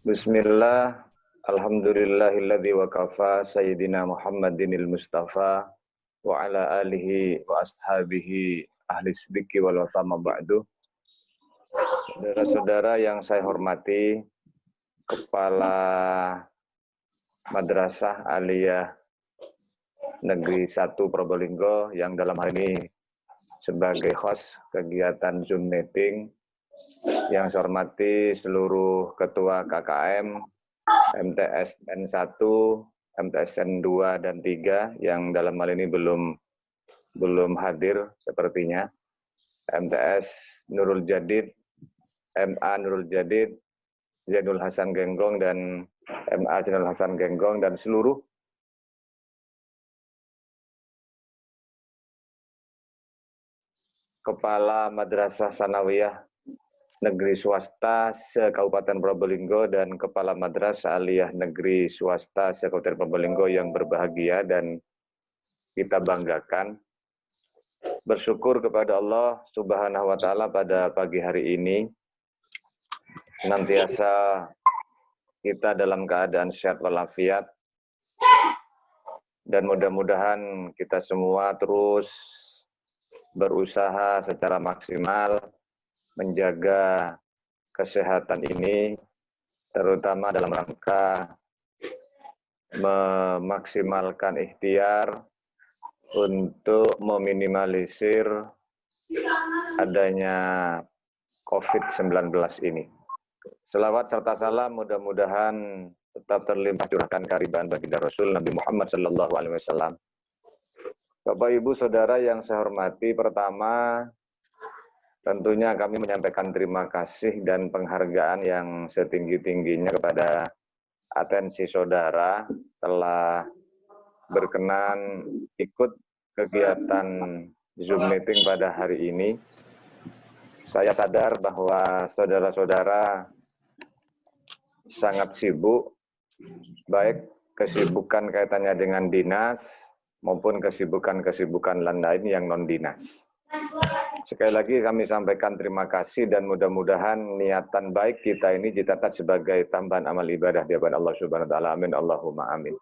Bismillah, alhamdulillahilladzi wa kafa sayyidina Muhammadinil Mustafa wa ala alihi wa ashabihi ahli siddiqi wal wafa ba'du. Saudara-saudara yang saya hormati, Kepala Madrasah Aliyah Negeri 1 Probolinggo yang dalam hal ini sebagai host kegiatan Zoom meeting, yang saya hormati seluruh ketua KKM, MTSN 1, MTSN 2 dan 3 yang dalam hal ini belum hadir sepertinya. MTS Nurul Jadid, MA Nurul Jadid, Zainul Hasan Genggong dan MA Zainul Hasan Genggong dan seluruh Kepala Madrasah Sanawiyah Negeri Swasta se-Kabupaten Probolinggo dan Kepala Madrasah Aliyah Negeri Swasta se-Kabupaten Probolinggo yang berbahagia dan kita banggakan. Bersyukur kepada Allah Subhanahu wa Ta'ala pada pagi hari ini, senantiasa kita dalam keadaan sehat walafiat, dan mudah-mudahan kita semua terus berusaha secara maksimal menjaga kesehatan ini, terutama dalam rangka memaksimalkan ikhtiar untuk meminimalisir adanya COVID-19 ini. Selawat serta salam mudah-mudahan tetap terlimpah curahkan keharibaan baginda Rasul Nabi Muhammad SAW. Bapak Ibu Saudara yang saya hormati, pertama tentunya kami menyampaikan terima kasih dan penghargaan yang setinggi-tingginya kepada atensi saudara telah berkenan ikut kegiatan Zoom meeting pada hari ini. Saya sadar bahwa saudara-saudara sangat sibuk, baik kesibukan kaitannya dengan dinas maupun kesibukan-kesibukan lain yang non-dinas. Sekali lagi kami sampaikan terima kasih dan mudah-mudahan niatan baik kita ini dicatat sebagai tambahan amal ibadah di hadapan Allah Subhanahu wa Ta'ala. Amin. Allahumma amin.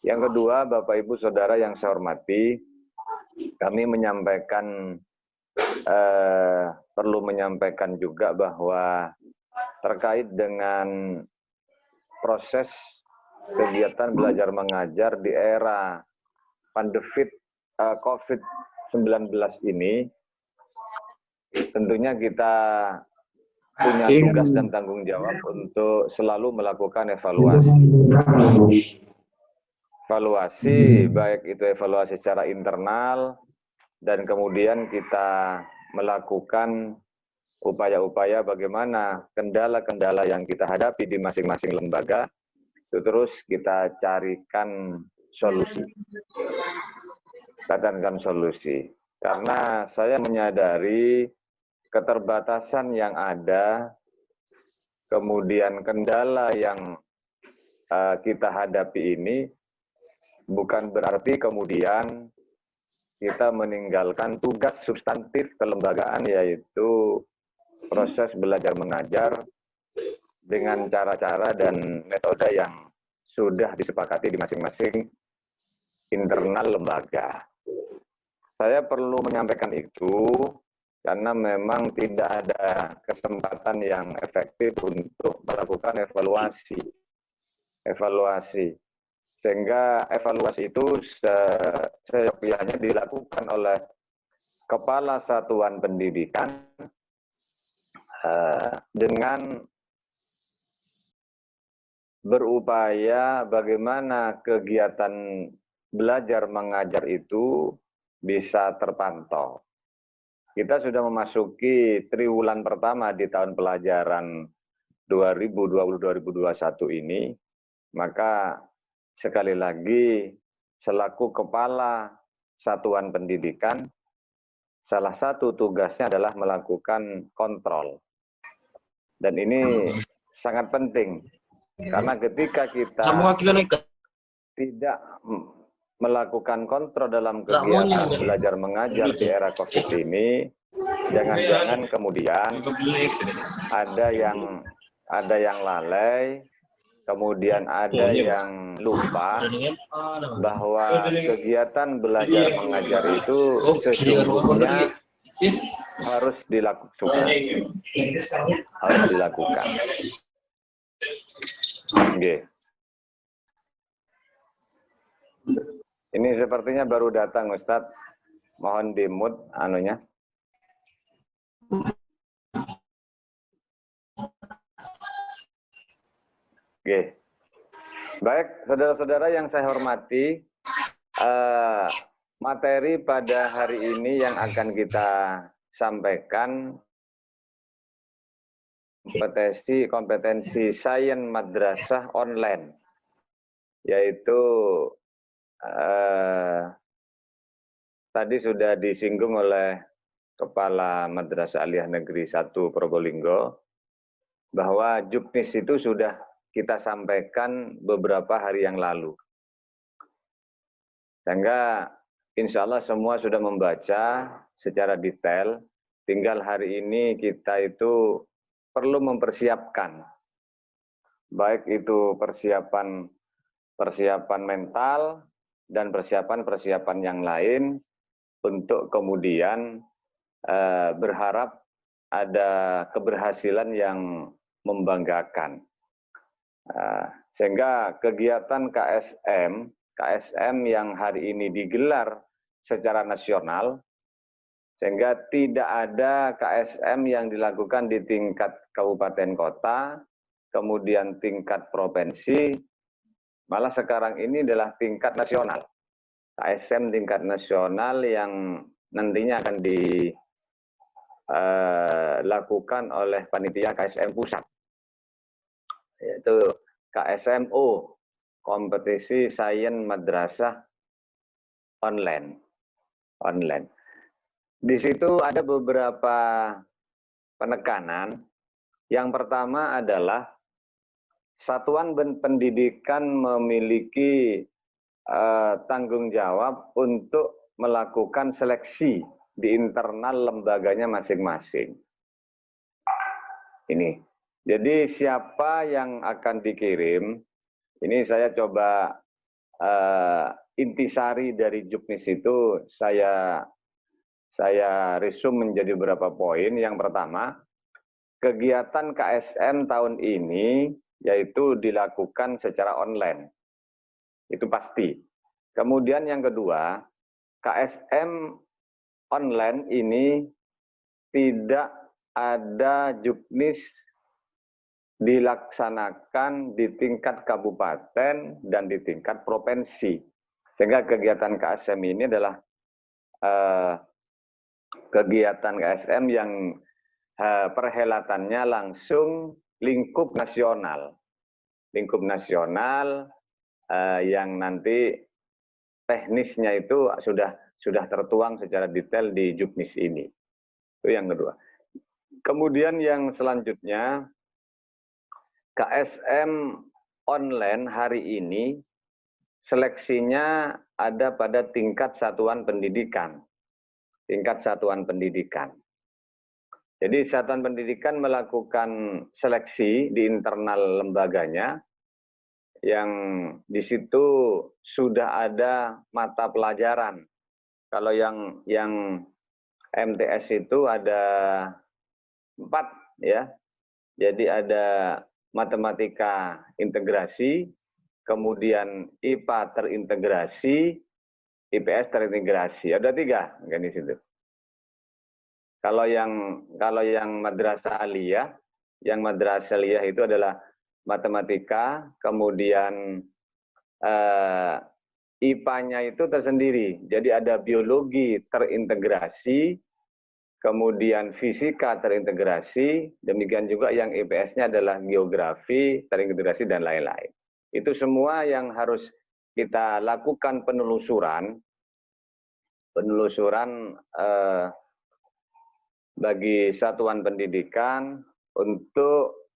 Yang kedua, Bapak Ibu Saudara yang saya hormati, kami perlu menyampaikan juga bahwa terkait dengan proses kegiatan belajar mengajar di era pandemi COVID-19 ini, tentunya kita punya tugas dan tanggung jawab untuk selalu melakukan evaluasi, baik itu evaluasi secara internal, dan kemudian kita melakukan upaya-upaya bagaimana kendala-kendala yang kita hadapi di masing-masing lembaga, itu terus kita carikan solusi. Karena saya menyadari keterbatasan yang ada, kemudian kendala yang kita hadapi ini, bukan berarti kemudian kita meninggalkan tugas substantif kelembagaan, yaitu proses belajar mengajar dengan cara-cara dan metode yang sudah disepakati di masing-masing internal lembaga. Saya perlu menyampaikan itu karena memang tidak ada kesempatan yang efektif untuk melakukan evaluasi. Sehingga evaluasi itu seyogyanya dilakukan oleh Kepala Satuan Pendidikan dengan berupaya bagaimana kegiatan belajar mengajar itu bisa terpantau. Kita sudah memasuki triwulan pertama di tahun pelajaran 2020-2021 ini, maka sekali lagi selaku Kepala Satuan Pendidikan, salah satu tugasnya adalah melakukan kontrol. Dan ini sangat penting, karena ketika kita tidak melakukan kontrol dalam kegiatan belajar mengajar di era COVID ini, jangan-jangan kemudian ada yang ada yang lalai, kemudian ada yang lupa bahwa kegiatan belajar mengajar itu sesungguhnya harus dilakukan. Harus dilakukan. Oke. Ini sepertinya baru datang, Ustadz. Mohon di-mute anunya. Oke. Baik, saudara-saudara yang saya hormati, materi pada hari ini yang akan kita sampaikan kompetensi sains madrasah online, yaitu tadi sudah disinggung oleh Kepala Madrasah Aliyah Negeri 1 Probolinggo, bahwa Juknis itu sudah kita sampaikan beberapa hari yang lalu. Sehingga insya Allah semua sudah membaca secara detail, tinggal hari ini kita itu perlu mempersiapkan, baik itu persiapan mental dan persiapan yang lain untuk kemudian berharap ada keberhasilan yang membanggakan. Sehingga kegiatan KSM yang hari ini digelar secara nasional, sehingga tidak ada KSM yang dilakukan di tingkat kabupaten kota, kemudian tingkat provinsi, malah sekarang ini adalah tingkat nasional. KSM tingkat nasional yang nantinya akan dilakukan oleh panitia KSM pusat, yaitu KSMO, kompetisi sains madrasah online. Di situ ada beberapa penekanan. Yang pertama adalah satuan pendidikan memiliki tanggung jawab untuk melakukan seleksi di internal lembaganya masing-masing. Ini. Jadi siapa yang akan dikirim, ini saya coba intisari dari Juknis itu saya resume menjadi beberapa poin. Yang pertama, kegiatan KSM tahun ini yaitu dilakukan secara online. Itu pasti. Kemudian yang kedua, KSM online ini tidak ada Juknis dilaksanakan di tingkat kabupaten dan di tingkat provinsi. Sehingga kegiatan KSM ini adalah kegiatan KSM yang perhelatannya langsung lingkup nasional. Lingkup nasional yang nanti teknisnya itu sudah tertuang secara detail di Juknis ini. Itu yang kedua. Kemudian yang selanjutnya, KSM online hari ini seleksinya ada pada tingkat satuan pendidikan. Tingkat satuan pendidikan. Jadi satuan pendidikan melakukan seleksi di internal lembaganya, yang di situ sudah ada mata pelajaran. Kalau yang MTS itu ada 4 ya. Jadi ada matematika integrasi, kemudian IPA terintegrasi, IPS terintegrasi. Ada 3 kan di situ. Kalau yang madrasah aliyah, itu adalah matematika, kemudian IPA-nya itu tersendiri. Jadi ada biologi terintegrasi, kemudian fisika terintegrasi, demikian juga yang IPS-nya adalah geografi terintegrasi dan lain-lain. Itu semua yang harus kita lakukan penelusuran bagi satuan pendidikan untuk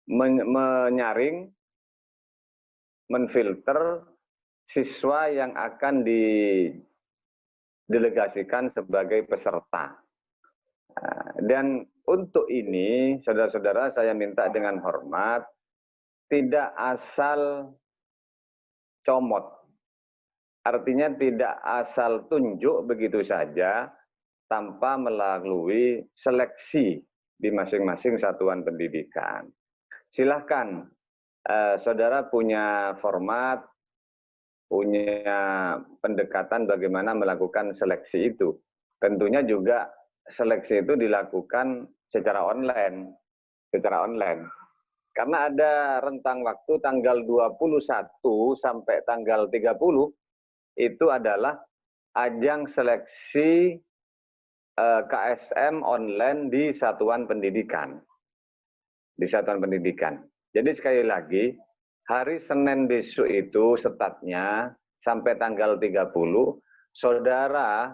menyaring, menfilter siswa yang akan didelegasikan sebagai peserta. Dan untuk ini, saudara-saudara, saya minta dengan hormat, tidak asal comot. Artinya tidak asal tunjuk begitu saja, tanpa melalui seleksi di masing-masing satuan pendidikan. Silahkan, saudara punya format, punya pendekatan bagaimana melakukan seleksi itu. Tentunya juga seleksi itu dilakukan secara online. Karena ada rentang waktu tanggal 21 sampai tanggal 30 itu adalah ajang seleksi KSM online di satuan pendidikan. Jadi sekali lagi, hari Senin besok itu startnya sampai tanggal 30, saudara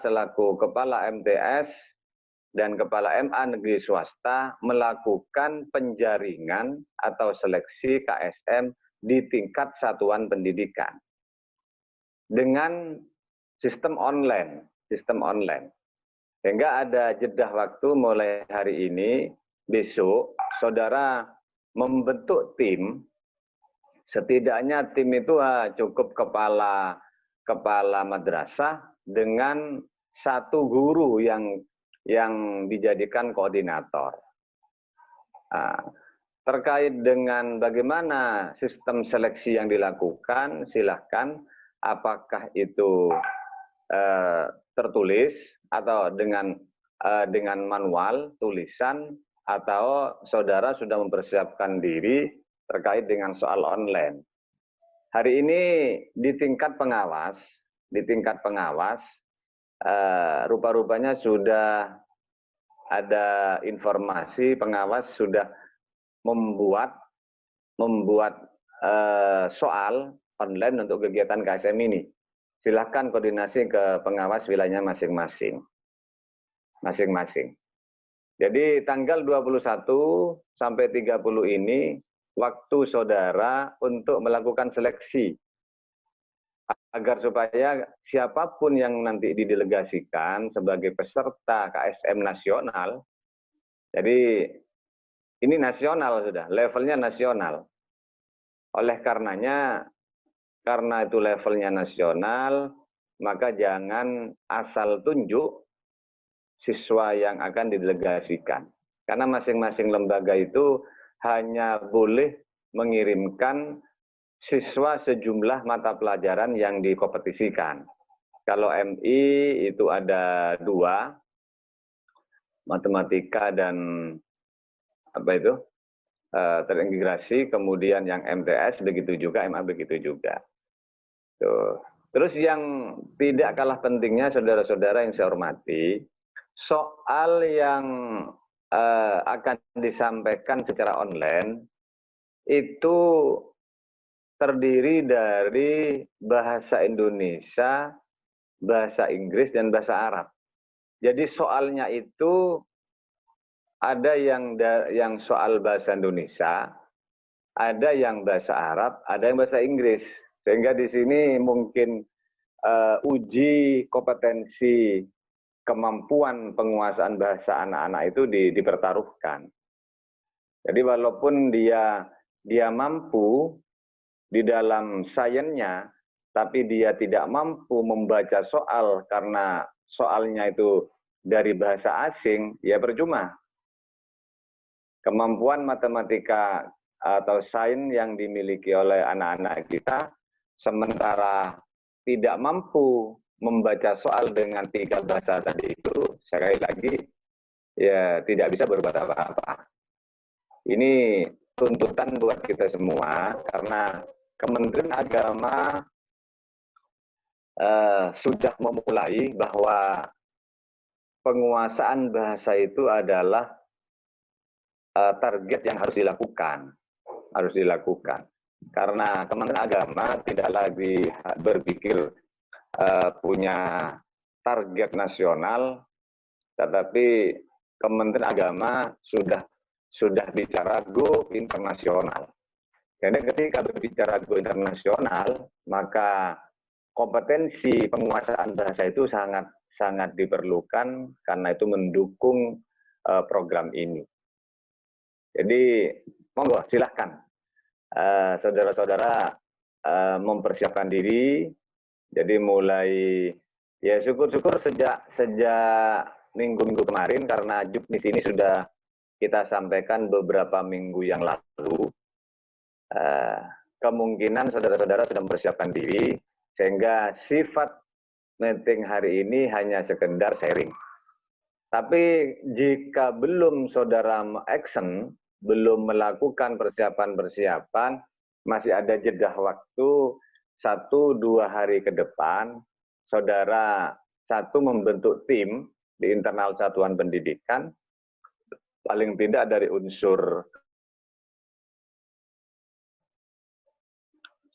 selaku Kepala MTS dan Kepala MA Negeri Swasta melakukan penjaringan atau seleksi KSM di tingkat satuan pendidikan. Dengan sistem online. Sehingga ada jeda waktu mulai hari ini, besok, saudara membentuk tim. Setidaknya tim itu cukup kepala madrasah dengan satu guru yang dijadikan koordinator. Terkait dengan bagaimana sistem seleksi yang dilakukan, silahkan apakah itu tertulis atau dengan manual tulisan, atau saudara sudah mempersiapkan diri terkait dengan soal online. Hari ini di tingkat pengawas, rupa-rupanya sudah ada informasi pengawas sudah membuat soal online untuk kegiatan KSM ini. Silakan koordinasi ke pengawas wilayahnya masing-masing. Jadi tanggal 21 sampai 30 ini waktu saudara untuk melakukan seleksi. Agar supaya siapapun yang nanti didelegasikan sebagai peserta KSM nasional, jadi ini nasional sudah, levelnya nasional. Oleh karenanya, karena itu levelnya nasional, maka jangan asal tunjuk siswa yang akan didelegasikan. Karena masing-masing lembaga itu hanya boleh mengirimkan siswa sejumlah mata pelajaran yang dikompetisikan. Kalau MI itu ada 2, matematika dan terintegrasi, kemudian yang MTS begitu juga, MA begitu juga. Tuh. Terus yang tidak kalah pentingnya, saudara-saudara yang saya hormati, soal yang akan disampaikan secara online itu terdiri dari bahasa Indonesia, bahasa Inggris, dan bahasa Arab. Jadi soalnya itu ada yang soal bahasa Indonesia, ada yang bahasa Arab, ada yang bahasa Inggris. Sehingga di sini mungkin uji kompetensi kemampuan penguasaan bahasa anak-anak itu dipertaruhkan. Jadi walaupun dia mampu di dalam sainsnya, tapi dia tidak mampu membaca soal karena soalnya itu dari bahasa asing, ya percuma. Kemampuan matematika atau sains yang dimiliki oleh anak-anak kita, sementara tidak mampu membaca soal dengan 3 bahasa tadi itu, sekali lagi, ya tidak bisa berbuat apa-apa. Ini tuntutan buat kita semua, karena Kementerian Agama sudah memulai bahwa penguasaan bahasa itu adalah target yang harus dilakukan. Karena Kementerian Agama tidak lagi berpikir punya target nasional, tetapi Kementerian Agama sudah bicara go internasional. Karena ketika berbicara go internasional, maka kompetensi penguasaan bahasa itu sangat diperlukan, karena itu mendukung program ini. Jadi monggo silahkan saudara-saudara mempersiapkan diri. Jadi mulai ya syukur-syukur sejak minggu-minggu kemarin, karena juknis ini sudah kita sampaikan beberapa minggu yang lalu. Kemungkinan saudara-saudara sudah mempersiapkan diri, sehingga sifat meeting hari ini hanya sekedar sharing. Tapi jika belum saudara action, belum melakukan persiapan-persiapan, masih ada jeda waktu 1-2 hari ke depan, saudara satu membentuk tim di internal satuan pendidikan, paling tidak dari unsur,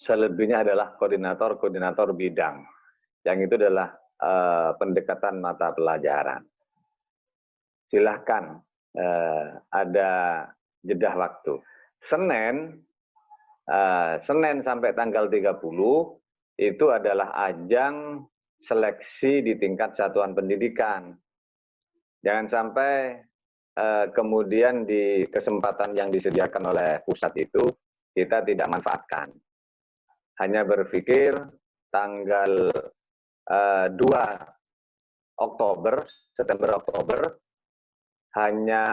selebihnya adalah koordinator bidang, yang itu adalah pendekatan mata pelajaran. Silahkan, ada jeda waktu. Senin sampai tanggal 30 itu adalah ajang seleksi di tingkat satuan pendidikan. Jangan sampai kemudian di kesempatan yang disediakan oleh pusat itu kita tidak manfaatkan. Hanya berpikir tanggal 2 September-Oktober hanya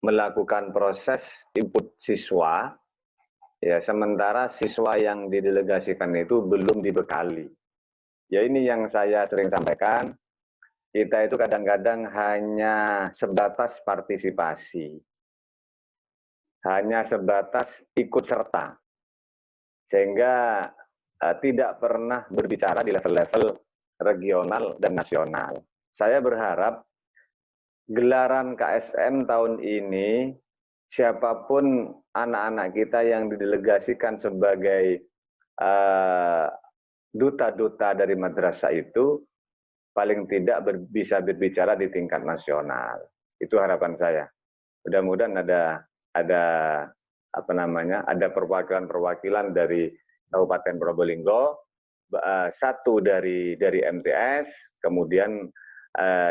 melakukan proses input siswa, ya, sementara siswa yang didelegasikan itu belum dibekali. Ya, ini yang saya sering sampaikan, kita itu kadang-kadang hanya sebatas partisipasi, hanya sebatas ikut serta, sehingga tidak pernah berbicara di level-level regional dan nasional. Saya berharap gelaran KSN tahun ini, siapapun anak-anak kita yang didelegasikan sebagai duta-duta dari madrasah itu, paling tidak bisa berbicara di tingkat nasional. Itu harapan saya. Mudah-mudahan ada perwakilan dari Kabupaten Probolinggo, satu dari MTS, kemudian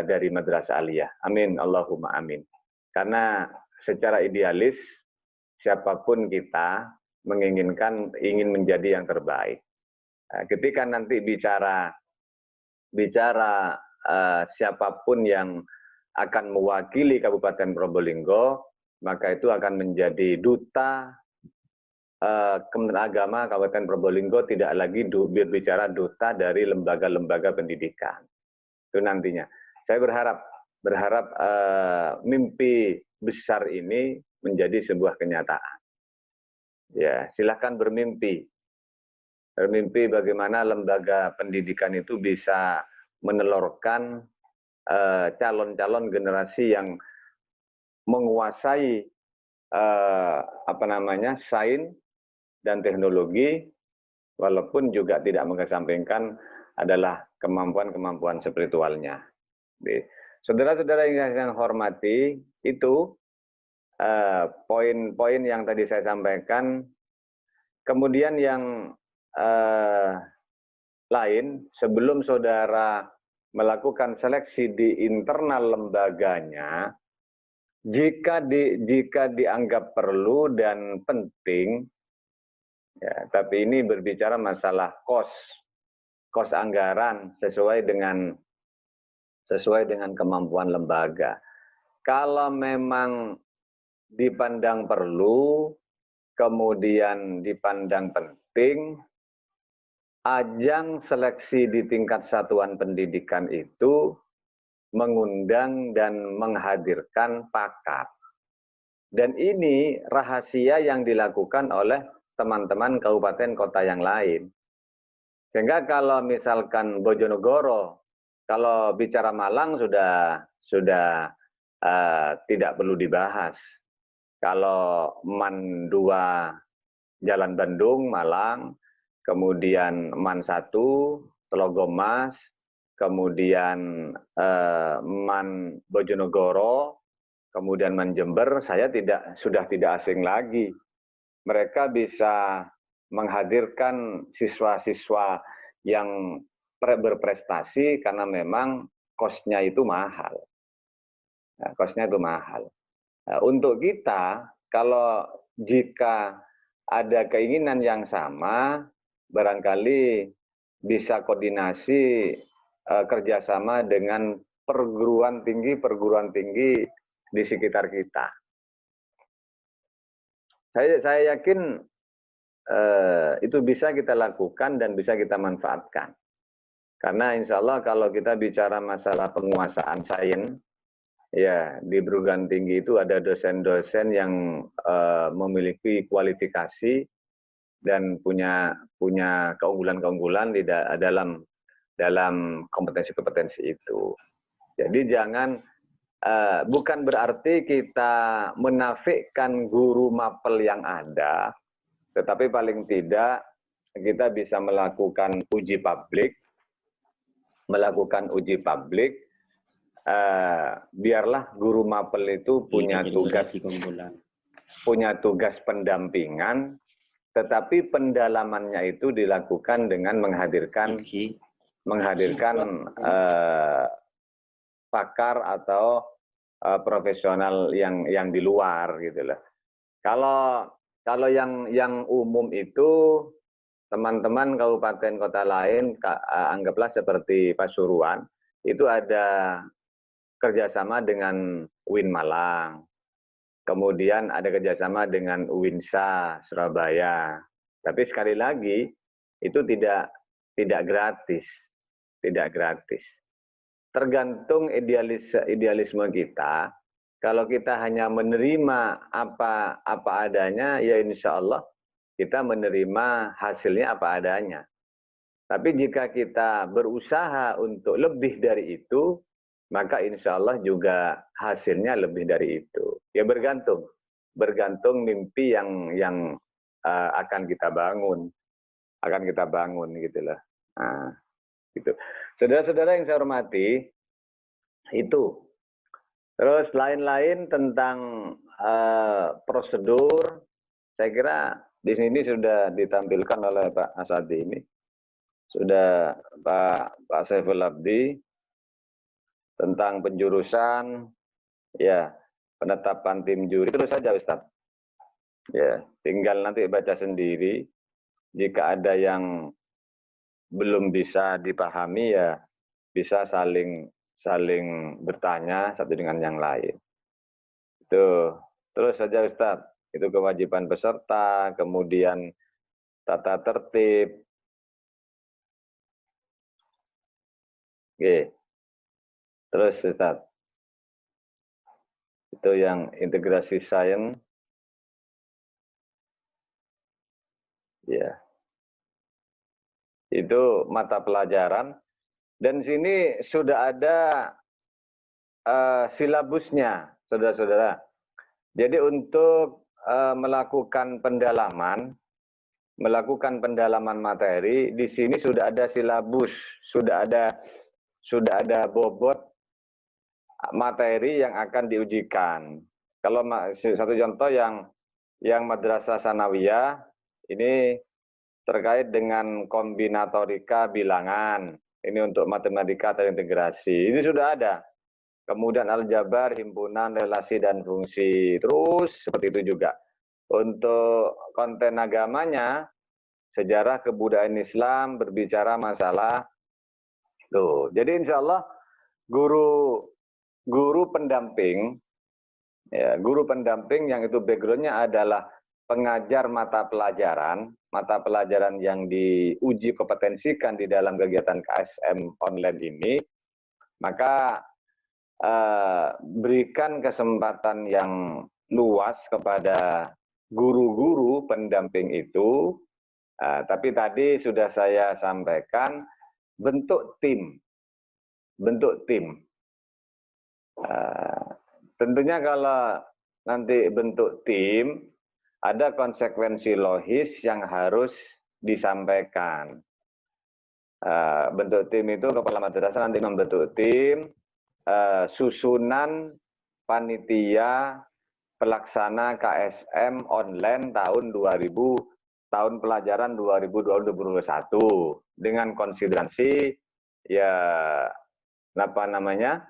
dari Madrasah Aliyah. Amin, Allahumma amin. Karena secara idealis, siapapun kita ingin menjadi yang terbaik. Ketika nanti bicara siapapun yang akan mewakili Kabupaten Probolinggo, maka itu akan menjadi duta Kementerian Agama Kabupaten Probolinggo, tidak lagi berbicara duta dari lembaga-lembaga pendidikan. Itu nantinya. Saya berharap mimpi besar ini menjadi sebuah kenyataan. Ya, silakan bermimpi. Bermimpi bagaimana lembaga pendidikan itu bisa menelurkan calon-calon generasi yang menguasai sains dan teknologi, walaupun juga tidak mengesampingkan adalah kemampuan-kemampuan spiritualnya. Saudara-saudara yang saya hormati, itu poin-poin yang tadi saya sampaikan. Kemudian yang lain, sebelum saudara melakukan seleksi di internal lembaganya, jika dianggap perlu dan penting, ya, tapi ini berbicara masalah kos anggaran sesuai dengan kemampuan lembaga. Kalau memang dipandang perlu, kemudian dipandang penting, ajang seleksi di tingkat satuan pendidikan itu mengundang dan menghadirkan pakar. Dan ini rahasia yang dilakukan oleh teman-teman kabupaten kota yang lain. Sehingga kalau misalkan Bojonegoro, kalau bicara Malang sudah tidak perlu dibahas. Kalau MAN 2 Jalan Bandung, Malang, kemudian MAN 1 Telogomas, kemudian MAN Bojonegoro, kemudian MAN Jember, saya sudah tidak asing lagi. Mereka bisa menghadirkan siswa-siswa yang berprestasi karena memang kosnya itu mahal. Nah, kosnya itu mahal. Nah, untuk kita, kalau jika ada keinginan yang sama, barangkali bisa koordinasi kerjasama dengan perguruan tinggi di sekitar kita. Saya yakin itu bisa kita lakukan dan bisa kita manfaatkan. Karena insya Allah kalau kita bicara masalah penguasaan sains, ya di perguruan tinggi itu ada dosen-dosen yang memiliki kualifikasi dan punya keunggulan-keunggulan di dalam kompetensi-kompetensi itu. Jadi jangan bukan berarti kita menafikan guru mapel yang ada, tetapi paling tidak kita bisa melakukan uji publik, biarlah guru mapel itu punya tugas pendampingan, tetapi pendalamannya itu dilakukan dengan menghadirkan pakar atau profesional yang di luar gitu loh. Kalau yang umum itu teman-teman kabupaten kota lain, anggaplah seperti Pasuruan, itu ada kerjasama dengan UIN Malang, kemudian ada kerjasama dengan UINSA Surabaya. Tapi sekali lagi itu tidak gratis. Tergantung idealisme kita. Kalau kita hanya menerima apa adanya, ya insya Allah kita menerima hasilnya apa adanya. Tapi jika kita berusaha untuk lebih dari itu, maka insya Allah juga hasilnya lebih dari itu. Ya bergantung mimpi yang akan kita bangun gitu loh. Nah, gitu. Saudara-saudara yang saya hormati, itu. Terus lain-lain tentang prosedur, saya kira di sini sudah ditampilkan oleh Pak Asadi ini, sudah Pak Saiful Abdi tentang penjurusan, ya penetapan tim juri, terus saja Ustaz. Ya, tinggal nanti baca sendiri. Jika ada yang belum bisa dipahami, ya bisa saling bertanya satu dengan yang lain. Itu terus saja Ustaz. Itu kewajiban peserta, kemudian tata tertib. Oke. Terus Ustaz. Itu yang integrasi sains. Ya. Itu mata pelajaran. Dan sini sudah ada silabusnya, saudara-saudara. Jadi untuk melakukan pendalaman materi, di sini sudah ada silabus, sudah ada bobot materi yang akan diujikan. Kalau satu contoh yang Madrasah Sanawiyah ini terkait dengan kombinatorika bilangan. Ini untuk matematika terintegrasi. Ini sudah ada. Kemudian aljabar, himpunan, relasi, dan fungsi. Terus seperti itu juga. Untuk konten agamanya, sejarah kebudayaan Islam, berbicara masalah. Tuh. Jadi insya Allah guru pendamping, ya, guru pendamping yang itu backgroundnya adalah pengajar mata pelajaran yang diuji kompetensikan di dalam kegiatan KSM online ini, maka berikan kesempatan yang luas kepada guru-guru pendamping itu. Tapi tadi sudah saya sampaikan bentuk tim. Tentunya kalau nanti bentuk tim, ada konsekuensi logis yang harus disampaikan. Bentuk tim itu kepala madrasah nanti membentuk tim, susunan panitia pelaksana KSM online tahun pelajaran 2020-2021 dengan konsiderasi ya apa namanya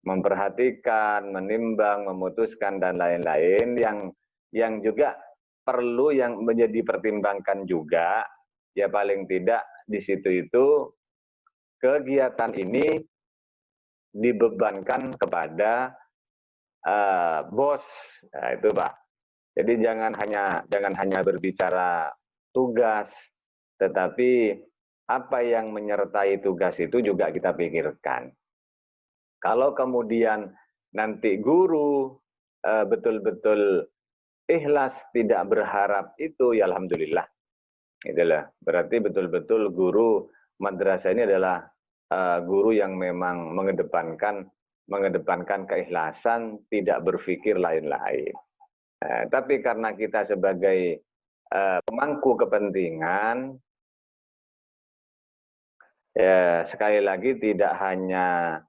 memperhatikan, menimbang, memutuskan dan lain-lain yang juga perlu yang menjadi pertimbangkan juga, ya paling tidak di situ itu kegiatan ini dibebankan kepada bos. Nah, itu Pak. Jadi jangan hanya berbicara tugas, tetapi apa yang menyertai tugas itu juga kita pikirkan. Kalau kemudian nanti guru betul-betul ikhlas tidak berharap itu, ya alhamdulillah. Itulah. Berarti betul-betul guru madrasah ini adalah guru yang memang mengedepankan keikhlasan, tidak berpikir lain-lain. Tapi karena kita sebagai pemangku kepentingan, ya sekali lagi tidak hanya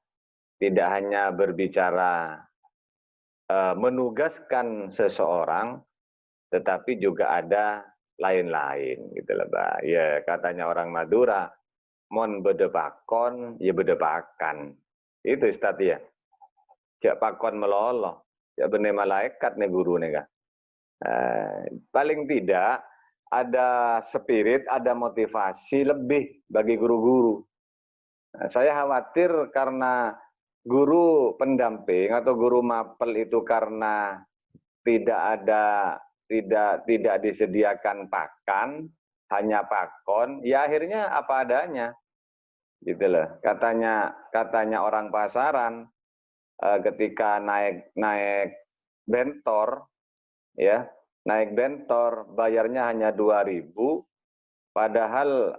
berbicara menugaskan seseorang, tetapi juga ada lain-lain gitu loh, Pak. Ya katanya orang Madura, mon bedepakon, ya bedepakan. Itu Ustaz ya. Jak pakon meloloh, jak benih malaikat nih guru nih kan. Paling tidak ada spirit, ada motivasi lebih bagi guru-guru. Saya khawatir karena guru pendamping atau guru mapel itu karena tidak disediakan pakan, hanya pakon, ya akhirnya apa adanya. Gitu loh. Katanya orang pasaran ketika naik bentor, ya, naik bentor bayarnya hanya 2.000, padahal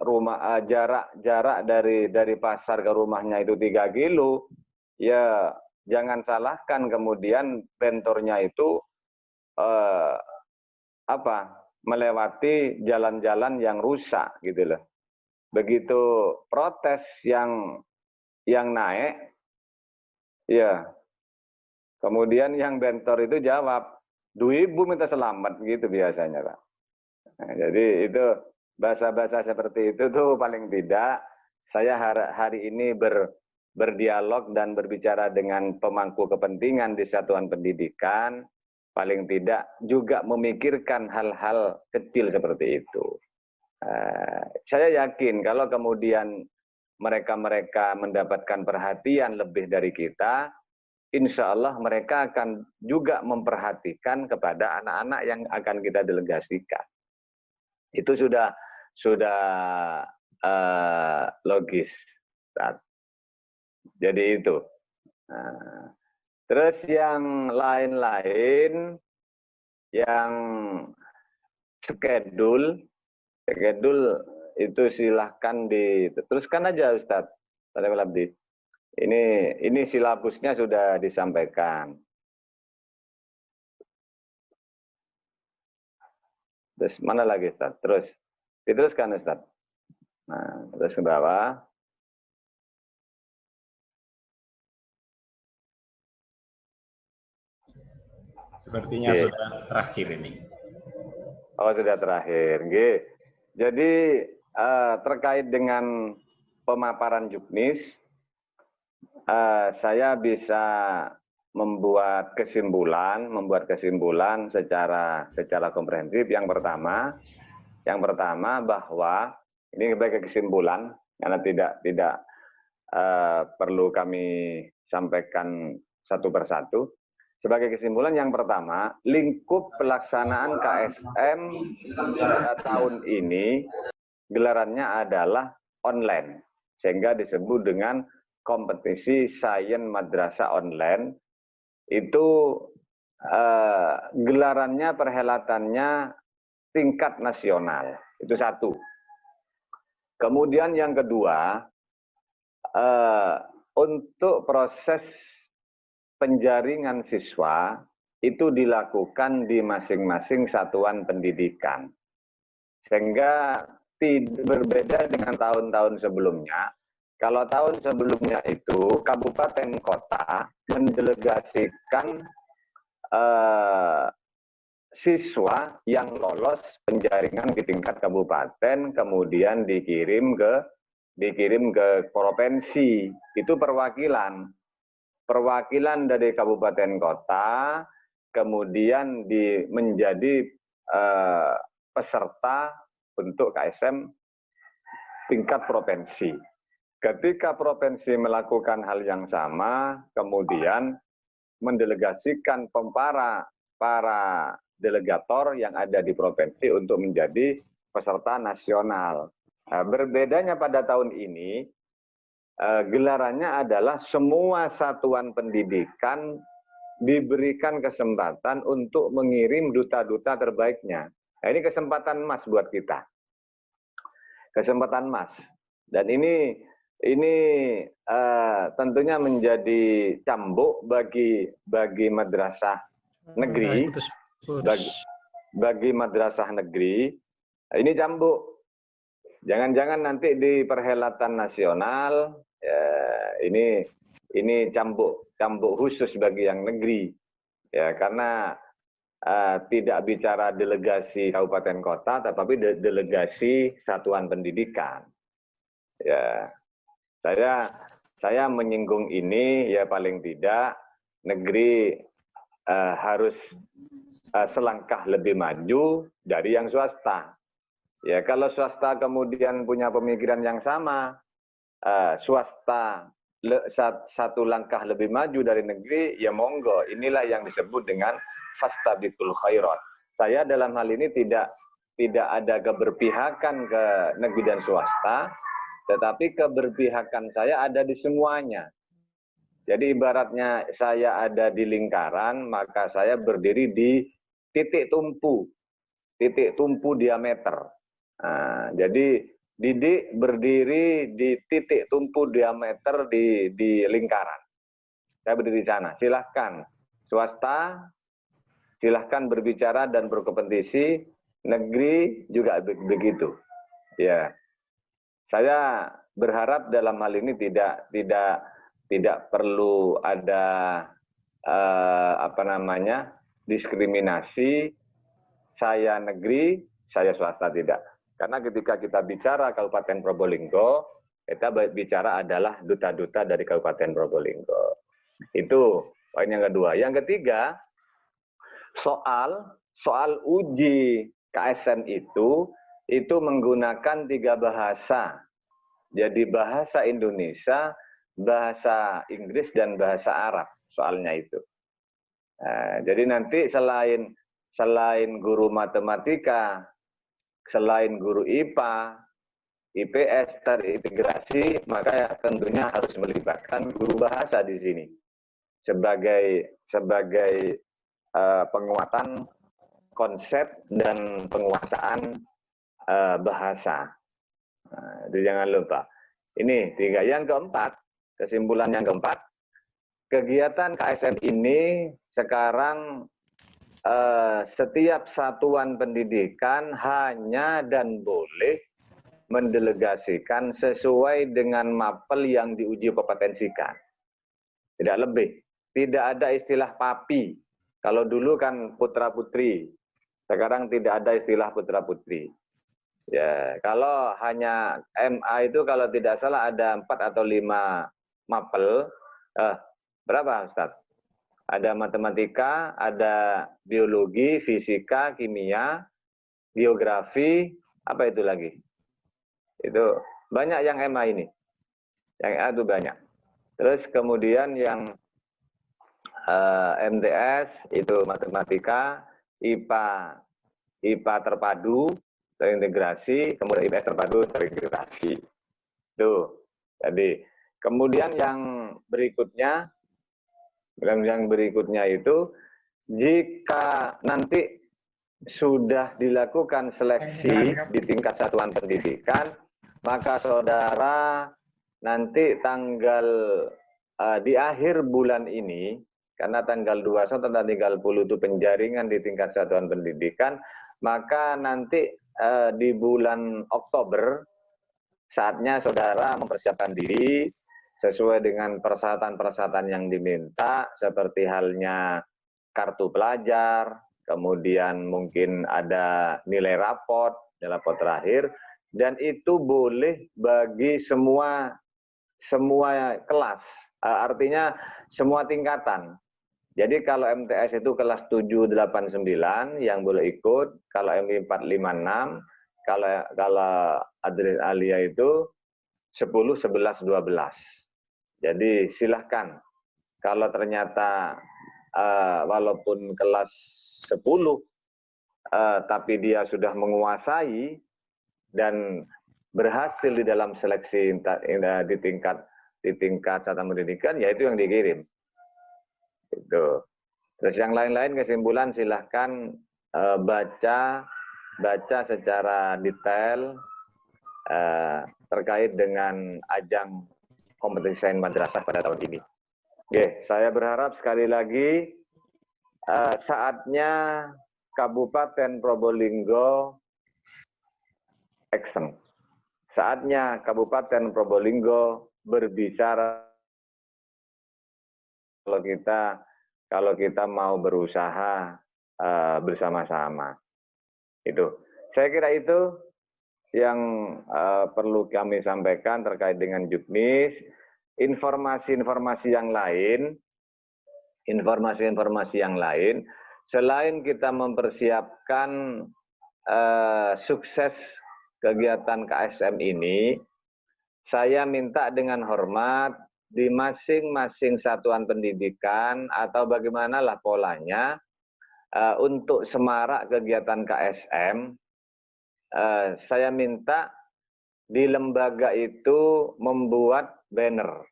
jarak dari pasar ke rumahnya itu 3 kilo, ya jangan salahkan kemudian bentornya itu melewati jalan-jalan yang rusak gitu loh. Begitu protes yang naik, ya kemudian yang bentor itu jawab, 2.000 minta selamat gitu biasanya Pak. Nah, jadi itu bahasa-bahasa seperti itu tuh paling tidak saya hari ini berdialog dan berbicara dengan pemangku kepentingan di satuan pendidikan, paling tidak juga memikirkan hal-hal kecil seperti itu. Saya yakin kalau kemudian mereka mendapatkan perhatian lebih dari kita, insya Allah mereka akan juga memperhatikan kepada anak-anak yang akan kita delegasikan. Itu sudah logis. Jadi itu. Terus yang lain-lain, yang schedule itu silahkan diteruskan aja Ustadz. Ini silabusnya sudah disampaikan. Terus mana lagi Ustadz? Terus diteruskan Ustadz. Nah, terus ke bawah. Sepertinya sudah terakhir ini. Oh, sudah terakhir. Jadi terkait dengan pemaparan juknis, saya bisa membuat kesimpulan secara komprehensif. Yang pertama bahwa ini sebagai kesimpulan karena tidak perlu kami sampaikan satu persatu. Sebagai kesimpulan yang pertama, lingkup pelaksanaan KSM pada tahun ini gelarannya adalah online, sehingga disebut dengan kompetisi sains madrasah online. Itu gelarannya, perhelatannya tingkat nasional. Itu satu. Kemudian yang kedua, untuk proses penjaringan siswa itu dilakukan di masing-masing satuan pendidikan. Sehingga berbeda dengan tahun-tahun sebelumnya. Kalau tahun sebelumnya itu kabupaten kota mendelegasikan siswa yang lolos penjaringan di tingkat kabupaten, kemudian dikirim ke provinsi. Itu perwakilan. perwakilan dari kabupaten kota, kemudian menjadi peserta untuk KSM tingkat provinsi. Ketika provinsi melakukan hal yang sama, kemudian mendelegasikan para delegator yang ada di provinsi untuk menjadi peserta nasional. Nah, berbedanya pada tahun ini, gelarannya adalah semua satuan pendidikan diberikan kesempatan untuk mengirim duta-duta terbaiknya. Nah, ini kesempatan emas buat kita. Kesempatan emas. Dan ini tentunya menjadi cambuk bagi madrasah negeri, bagi madrasah negeri. Ini cambuk. Jangan-jangan nanti di perhelatan nasional, ya, ini cambuk khusus bagi yang negeri, ya, karena tidak bicara delegasi kabupaten kota, tetapi delegasi satuan pendidikan. Ya, saya menyinggung ini, ya paling tidak negeri harus selangkah lebih maju dari yang swasta. Ya, kalau swasta kemudian punya pemikiran yang sama, swasta satu langkah lebih maju dari negeri, ya monggo. Inilah yang disebut dengan fastabiqul khairat. Saya dalam hal ini tidak ada keberpihakan ke negeri dan swasta, tetapi keberpihakan saya ada di semuanya. Jadi ibaratnya saya ada di lingkaran, maka saya berdiri di titik tumpu diameter. Nah, jadi Didik berdiri di titik tumpu diameter di lingkaran. Saya berdiri di sana. Silahkan swasta, silahkan berbicara dan berkompetisi. Negeri juga begitu. Ya, saya berharap dalam hal ini tidak perlu ada diskriminasi. Saya negeri, saya swasta, tidak. Karena ketika kita bicara Kabupaten Probolinggo, kita bicara adalah duta-duta dari Kabupaten Probolinggo. Itu poin yang kedua. Yang ketiga, soal uji KSM itu menggunakan 3 bahasa. Jadi bahasa Indonesia, bahasa Inggris, dan bahasa Arab soalnya itu. Nah, jadi nanti selain guru matematika, selain guru IPA, IPS terintegrasi, maka tentunya harus melibatkan guru bahasa di sini sebagai penguatan konsep dan penguasaan bahasa. Nah, itu jangan lupa. Ini 3. Yang keempat, kesimpulan yang keempat, kegiatan KSM ini sekarang setiap satuan pendidikan hanya dan boleh mendelegasikan sesuai dengan mapel yang diuji kompetensikan. Tidak lebih. Tidak ada istilah papi. Kalau dulu kan putra-putri. Sekarang tidak ada istilah putra-putri. Ya, kalau hanya MA itu kalau tidak salah ada 4 atau 5 mapel. Berapa, Ustaz? Ada matematika, ada biologi, fisika, kimia, geografi, apa itu lagi? Itu banyak yang MA ini. Yang A itu banyak. Terus kemudian yang MTS itu matematika, IPA terpadu, terintegrasi, kemudian IPS terpadu, terintegrasi. Tuh. Jadi, kemudian yang berikutnya itu, jika nanti sudah dilakukan seleksi di tingkat satuan pendidikan, maka saudara nanti di akhir bulan ini, karena tanggal 21 dan tanggal 10 itu penjaringan di tingkat satuan pendidikan, maka nanti di bulan Oktober, saatnya saudara mempersiapkan diri sesuai dengan persyaratan-persyaratan yang diminta, seperti halnya kartu pelajar, kemudian mungkin ada nilai raport terakhir, dan itu boleh bagi semua kelas, Artinya semua tingkatan. Jadi kalau MTS itu kelas 7, 8, 9 yang boleh ikut, kalau MI 4, 5, 6, kalau Adris Alia itu 10, 11, 12. Jadi silahkan. Kalau ternyata walaupun kelas 10, tapi dia sudah menguasai dan berhasil di dalam seleksi di tingkat satuan pendidikan, ya itu yang dikirim. Itu. Terus yang lain-lain kesimpulan silahkan baca secara detail terkait dengan ajang kompetisi sains madrasah pada tahun ini. Oke, saya berharap sekali lagi saatnya Kabupaten Probolinggo action. Saatnya Kabupaten Probolinggo berbicara kalau kita mau berusaha bersama-sama. Itu. Saya kira itu yang perlu kami sampaikan terkait dengan Juknis. Informasi-informasi yang lain, selain kita mempersiapkan sukses kegiatan KSM ini, saya minta dengan hormat di masing-masing satuan pendidikan atau bagaimanalah polanya untuk semarak kegiatan KSM, saya minta di lembaga itu membuat banner.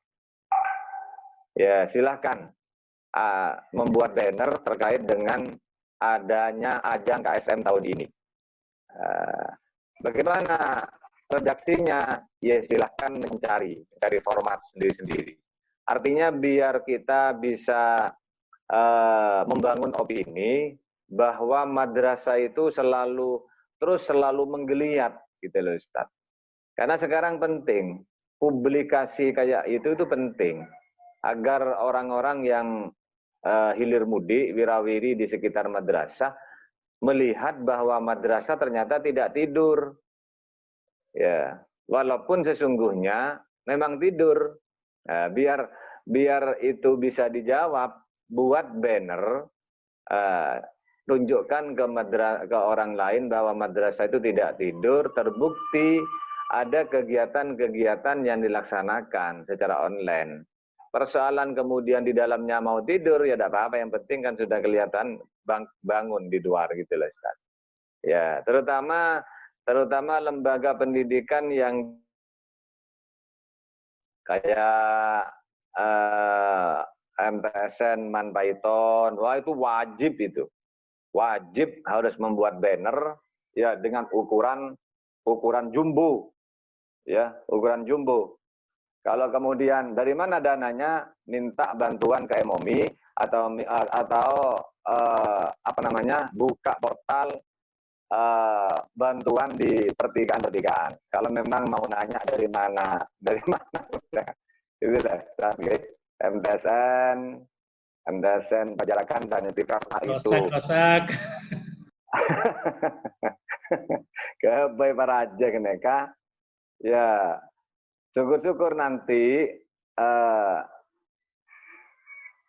Ya, silahkan membuat banner terkait dengan adanya ajang KSM tahun ini. Bagaimana redaksinya? Ya silahkan mencari format sendiri-sendiri. Artinya biar kita bisa membangun opini bahwa madrasah itu terus selalu menggeliat gitu loh Ustaz. Karena sekarang penting, publikasi kayak itu penting agar orang-orang yang hilir mudik, wirawiri di sekitar madrasah melihat bahwa madrasah ternyata tidak tidur. Ya, walaupun sesungguhnya memang tidur. Nah, biar itu bisa dijawab, buat banner, tunjukkan ke orang lain bahwa madrasah itu tidak tidur, terbukti ada kegiatan-kegiatan yang dilaksanakan secara online. Persoalan kemudian di dalamnya mau tidur, ya tidak apa-apa, yang penting kan sudah kelihatan bangun di luar gitu loh Ustaz. Ya, terutama lembaga pendidikan yang kayak MTSN, Manpaiton, wah itu wajib itu. Wajib harus membuat banner ya dengan ukuran jumbo. Ya, ukuran jumbo. Kalau kemudian dari mana dananya, minta bantuan ke MOMI atau buka portal bantuan di pertigaan. Kalau memang mau nanya dari mana itu MTSN Pajarakan dan Etika itu. Rosak. Kebaik para aja keneka. Ya, syukur-syukur nanti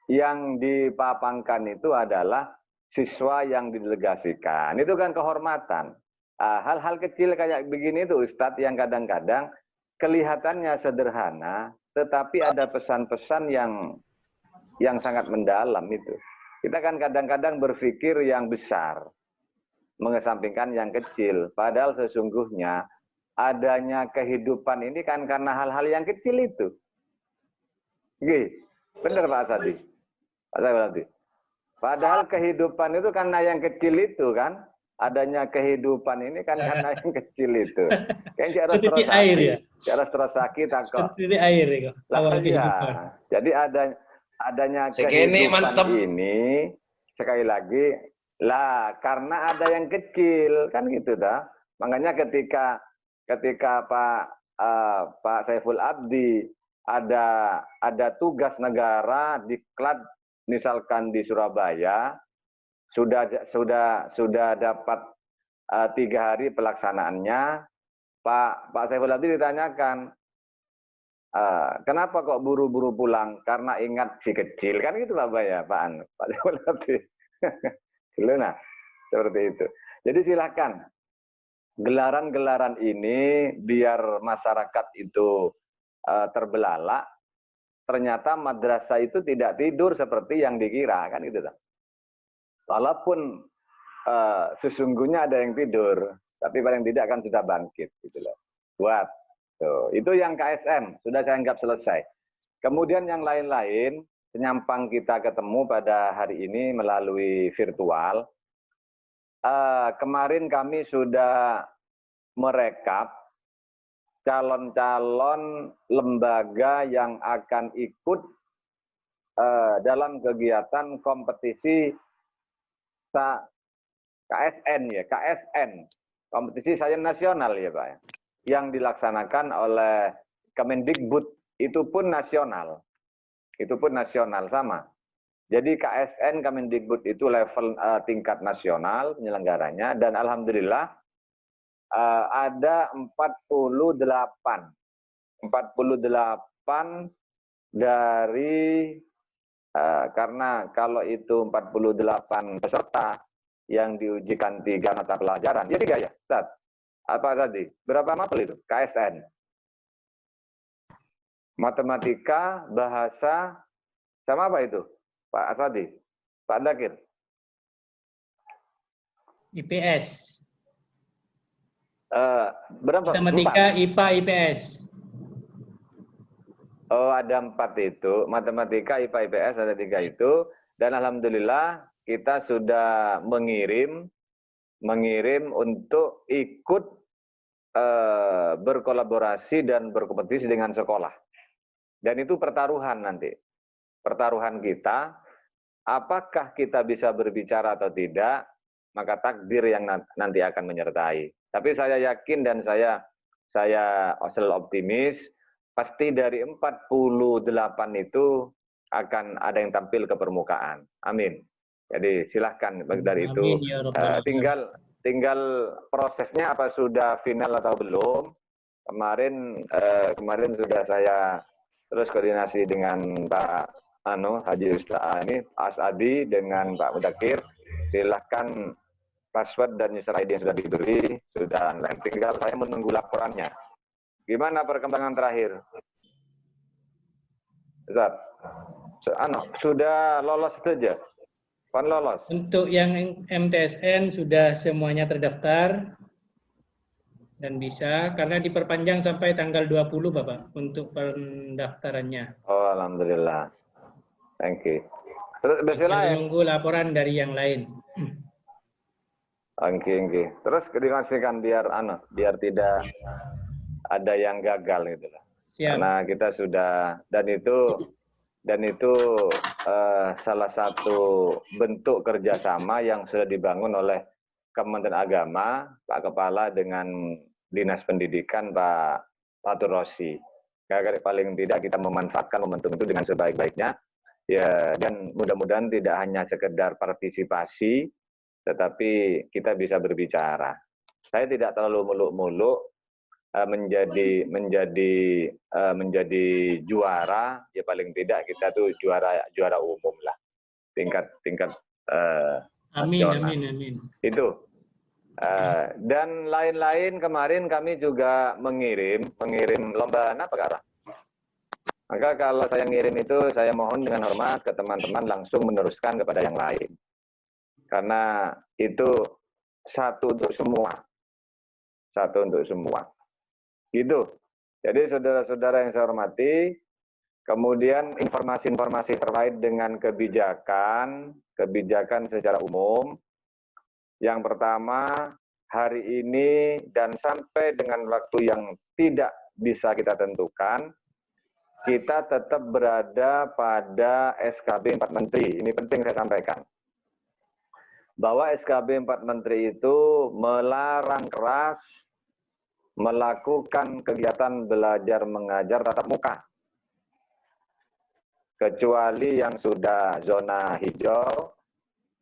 yang dipapangkan itu adalah siswa yang didelegasikan. Itu kan kehormatan. Hal-hal kecil kayak begini itu Ustadz yang kadang-kadang kelihatannya sederhana, tetapi ada pesan-pesan yang sangat mendalam itu. Kita kan kadang-kadang berpikir yang besar, mengesampingkan yang kecil. Padahal sesungguhnya adanya kehidupan ini kan karena hal-hal yang kecil itu. Benar Pak Sadi? Pak Sadi. Padahal kehidupan itu karena yang kecil itu kan. Adanya kehidupan ini kan karena yang kecil itu. Kayaknya seperti air ya. Cara terosaki tak kok. Seperti air ya. Awal kehidupan. Jadi adanya kehidupan ini sekali lagi karena ada yang kecil kan gitu dah. Makanya ketika Pak Saiful Abdi ada tugas negara diklat misalkan di Surabaya sudah dapat 3 hari pelaksanaannya. Pak Saiful Abdi ditanyakan, Kenapa kok buru-buru pulang? Karena ingat si kecil. Kan gitu Pak ya, Pak An. Pak Dewalati. Nah, seperti itu. Jadi silakan. Gelaran-gelaran ini biar masyarakat itu terbelalak. Ternyata madrasah itu tidak tidur seperti yang dikira. Kan gitu. Walaupun sesungguhnya ada yang tidur. Tapi paling tidak kan sudah bangkit. Gitu loh. Buat. Tuh, itu yang KSM, sudah saya anggap selesai. Kemudian yang lain-lain, penyampang kita ketemu pada hari ini melalui virtual. Kemarin kami sudah merekap calon-calon lembaga yang akan ikut dalam kegiatan kompetisi KSN ya, KSN, kompetisi sains nasional ya Pak ya, yang dilaksanakan oleh Kemendikbud, itu pun nasional. Itu pun nasional sama. Jadi KSN Kemendikbud itu level tingkat nasional penyelenggaranya, dan alhamdulillah ada 48 dari karena kalau itu 48 peserta yang diujikan 3 mata pelajaran, ya 3 ya, Ustaz. Apa tadi? Berapa mapel itu? KSN. Matematika, bahasa, sama apa itu? Pak Asadi, Pak Dakir. IPS. Berapa? Matematika, 4? IPA, IPS. Oh, ada 4 itu. Matematika, IPA, IPS ada 3 itu. Dan alhamdulillah kita sudah mengirim untuk ikut berkolaborasi dan berkompetisi dengan sekolah. Dan itu pertaruhan nanti. Pertaruhan kita, apakah kita bisa berbicara atau tidak, maka takdir yang nanti akan menyertai. Tapi saya yakin dan saya selalu optimis, pasti dari 48 itu akan ada yang tampil ke permukaan. Amin. Jadi silahkan dari itu. Amin, ya Rabbal alamin. Tinggal prosesnya apa sudah final atau belum. Kemarin sudah saya terus koordinasi dengan Pak Haji Ustaz ini Asadi dengan Pak Mudakir. Silahkan password dan user ID yang sudah diberi sudah online. Tinggal saya menunggu laporannya. Gimana perkembangan terakhir? Ustaz, sudah lolos saja. Pan lolos. Untuk yang MTSN sudah semuanya terdaftar dan bisa, karena diperpanjang sampai tanggal 20 Bapak untuk pendaftarannya. Oh, alhamdulillah. Thank you. Terus Kita menunggu laporan dari yang lain. Oke. Terus dikasihkan biar tidak ada yang gagal gitu lah. Karena kita sudah dan itu salah satu bentuk kerjasama yang sudah dibangun oleh Kementerian Agama, Pak Kepala dengan Dinas Pendidikan Pak Fatur Rosi. Paling tidak kita memanfaatkan momentum itu dengan sebaik-baiknya, ya, dan mudah-mudahan tidak hanya sekedar partisipasi, tetapi kita bisa berbicara. Saya tidak terlalu muluk-muluk menjadi juara, ya paling tidak kita tuh juara umum lah, tingkat Amin. Itu dan lain-lain. Kemarin kami juga mengirim lomba apa. Maka kalau saya ngirim itu, saya mohon dengan hormat ke teman-teman langsung meneruskan kepada yang lain, karena itu satu untuk semua. Gitu. Jadi saudara-saudara yang saya hormati, kemudian informasi-informasi terkait dengan kebijakan secara umum. Yang pertama, hari ini dan sampai dengan waktu yang tidak bisa kita tentukan, kita tetap berada pada SKB 4 Menteri. Ini penting saya sampaikan. Bahwa SKB 4 Menteri itu melarang keras melakukan kegiatan belajar mengajar tatap muka, kecuali yang sudah zona hijau,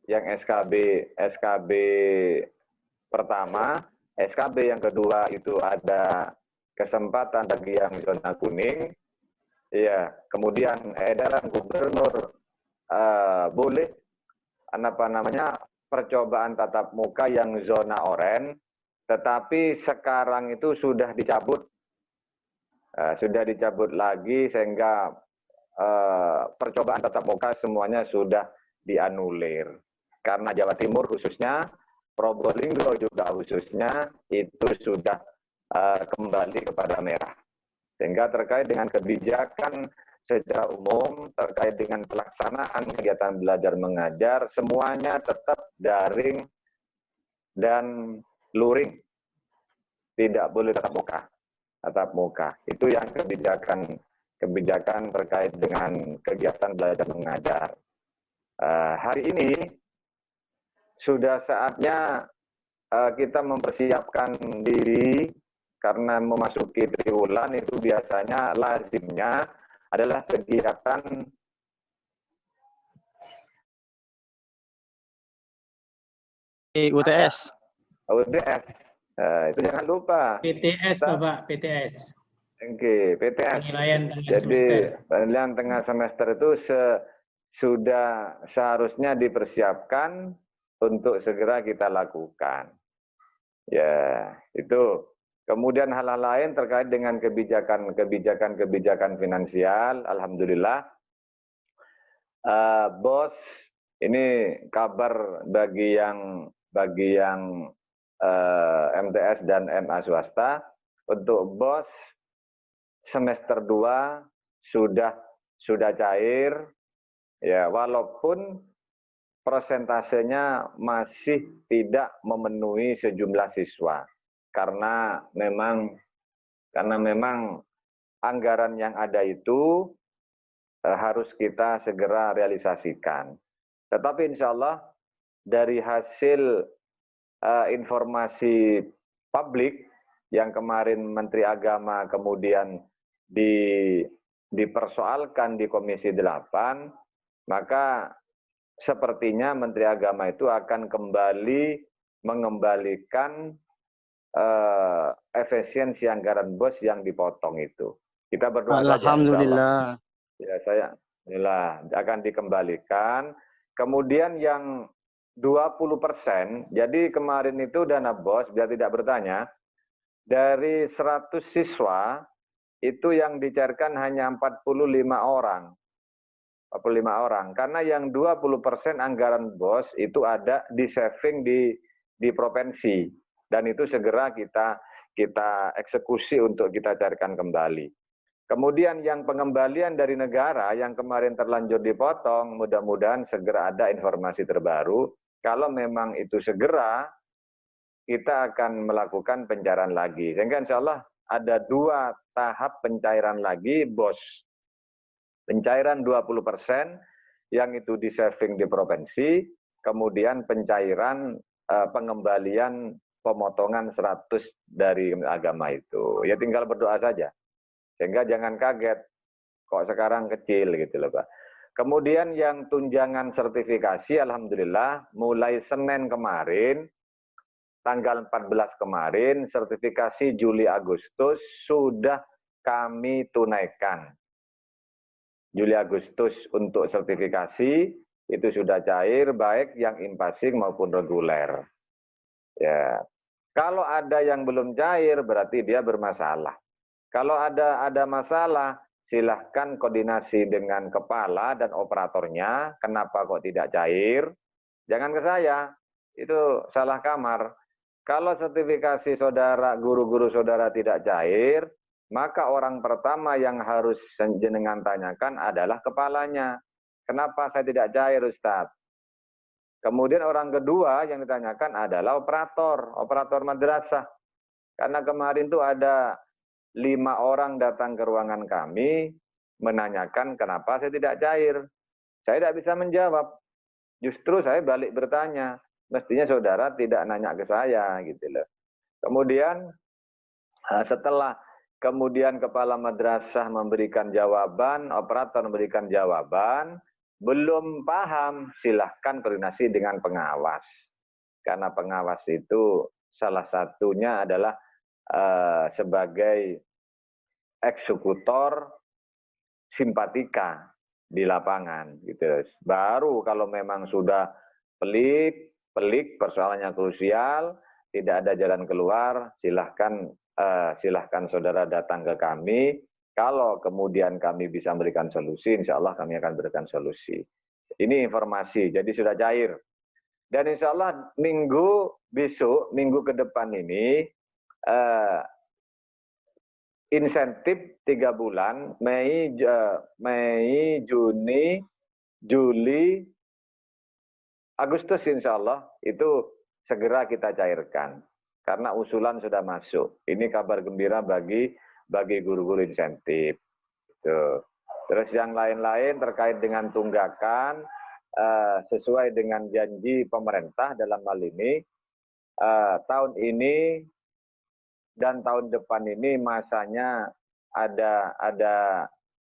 yang SKB pertama, SKB yang kedua itu ada kesempatan bagi yang zona kuning, Iya, kemudian edaran gubernur boleh apa namanya percobaan tatap muka yang zona oranye, tetapi sekarang itu sudah dicabut lagi sehingga percobaan tatap muka semuanya sudah dianulir. Karena Jawa Timur khususnya, Probolinggo juga khususnya itu sudah kembali kepada merah. Sehingga terkait dengan kebijakan secara umum, terkait dengan pelaksanaan kegiatan belajar mengajar, semuanya tetap daring dan luring. Tidak boleh tatap muka. Tatap muka. Itu yang kebijakan terkait dengan kegiatan belajar mengajar. Hari ini sudah saatnya kita mempersiapkan diri karena memasuki triwulan itu biasanya lazimnya adalah kegiatan UTS. UTS. Itu jangan lupa. PTS, Bapak, PTS. Oke, PTS. Penilaian tengah Jadi semester. penilaian tengah semester itu sudah seharusnya dipersiapkan untuk segera kita lakukan. Ya, itu. Kemudian hal-hal lain terkait dengan kebijakan finansial, alhamdulillah. Bos, ini kabar bagi yang MTS dan MA swasta, untuk bos semester 2 sudah cair, ya walaupun persentasenya masih tidak memenuhi sejumlah siswa karena memang anggaran yang ada itu harus kita segera realisasikan. Tetapi insya Allah dari hasil informasi publik yang kemarin Menteri Agama kemudian dipersoalkan di Komisi 8, maka sepertinya Menteri Agama itu akan kembali mengembalikan efisiensi anggaran bos yang dipotong itu. Kita berdoa Alhamdulillah. saja. Ya, akan dikembalikan. Kemudian yang 20%, jadi kemarin itu dana bos, biar tidak bertanya, dari 100 siswa, itu yang dicairkan hanya 45 orang. 45 orang. Karena yang 20% anggaran bos itu ada di saving di provinsi. Dan itu segera kita eksekusi untuk kita carikan kembali. Kemudian yang pengembalian dari negara yang kemarin terlanjur dipotong, mudah-mudahan segera ada informasi terbaru. Kalau memang itu segera, kita akan melakukan pencairan lagi. Sehingga insya Allah ada 2 tahap pencairan lagi, bos. Pencairan 20% yang itu di saving di provinsi, kemudian pencairan pengembalian pemotongan 100 dari agama itu. Ya tinggal berdoa saja. Sehingga jangan kaget kok sekarang kecil gitu loh, Pak. Kemudian yang tunjangan sertifikasi, alhamdulillah mulai Senin kemarin, tanggal 14 kemarin, sertifikasi Juli Agustus sudah kami tunaikan. Juli Agustus untuk sertifikasi itu sudah cair, baik yang impasing maupun reguler. Ya, kalau ada yang belum cair berarti dia bermasalah. Kalau ada masalah, silahkan koordinasi dengan kepala dan operatornya. Kenapa kok tidak cair? Jangan ke saya, itu salah kamar. Kalau sertifikasi saudara, guru-guru saudara tidak cair, maka orang pertama yang harus jenengan tanyakan adalah kepalanya. Kenapa saya tidak cair, Ustadz? Kemudian orang kedua yang ditanyakan adalah operator madrasah. Karena kemarin tuh ada 5 orang datang ke ruangan kami menanyakan kenapa saya tidak cair. Saya tidak bisa menjawab. Justru saya balik bertanya. Mestinya saudara tidak nanya ke saya gitu loh. Kemudian setelah kemudian kepala madrasah memberikan jawaban, operator memberikan jawaban, belum paham, silahkan koordinasi dengan pengawas. Karena pengawas itu salah satunya adalah sebagai eksekutor simpatika di lapangan gitu. Baru kalau memang sudah pelik persoalannya krusial, tidak ada jalan keluar, silahkan saudara datang ke kami. Kalau kemudian kami bisa memberikan solusi, insya Allah kami akan berikan solusi. Ini informasi, jadi sudah cair. Dan insya Allah minggu ke depan ini, insentif 3 bulan, Mei, Juni, Juli, Agustus insya Allah itu segera kita cairkan. Karena usulan sudah masuk. Ini kabar gembira bagi guru-guru insentif. Tuh. Terus yang lain-lain terkait dengan tunggakan, sesuai dengan janji pemerintah dalam hal ini, tahun ini dan tahun depan ini masanya ada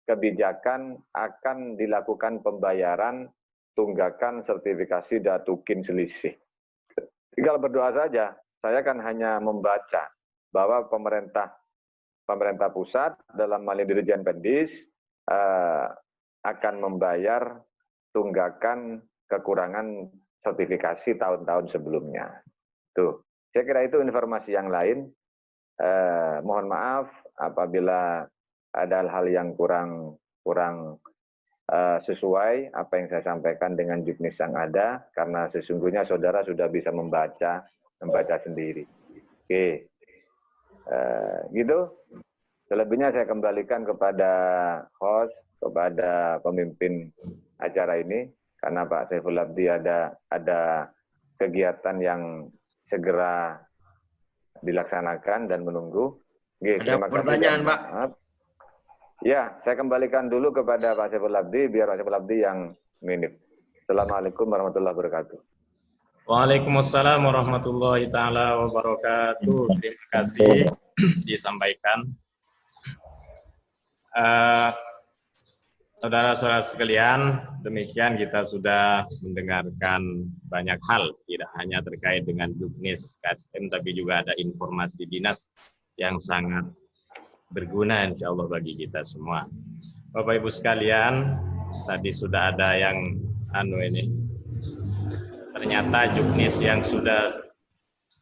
kebijakan akan dilakukan pembayaran tunggakan sertifikasi datukin selisih. Tinggal berdoa saja. Saya kan hanya membaca bahwa pemerintah pusat dalam hal ini Dirjen Pendis akan membayar tunggakan kekurangan sertifikasi tahun-tahun sebelumnya. Tuh, saya kira itu informasi yang lain. Mohon maaf apabila ada hal-hal yang kurang sesuai apa yang saya sampaikan dengan juknis yang ada, karena sesungguhnya saudara sudah bisa membaca sendiri. Oke, gitu. Selebihnya saya kembalikan kepada host, kepada pemimpin acara ini, karena Pak Saiful Abdi ada kegiatan yang segera dilaksanakan dan menunggu. Oke, ada pertanyaan, Pak? Ya, saya kembalikan dulu kepada Pak Saiful Abdi, biar Pak Saiful Abdi yang minip. Assalamualaikum warahmatullahi wabarakatuh. Waalaikumsalam warahmatullahi taala wabarakatuh. Terima kasih disampaikan. Saudara-saudara sekalian, demikian kita sudah mendengarkan banyak hal, tidak hanya terkait dengan juknis KSM, tapi juga ada informasi dinas yang sangat berguna insya Allah bagi kita semua. Bapak Ibu sekalian, tadi sudah ada yang ternyata juknis yang sudah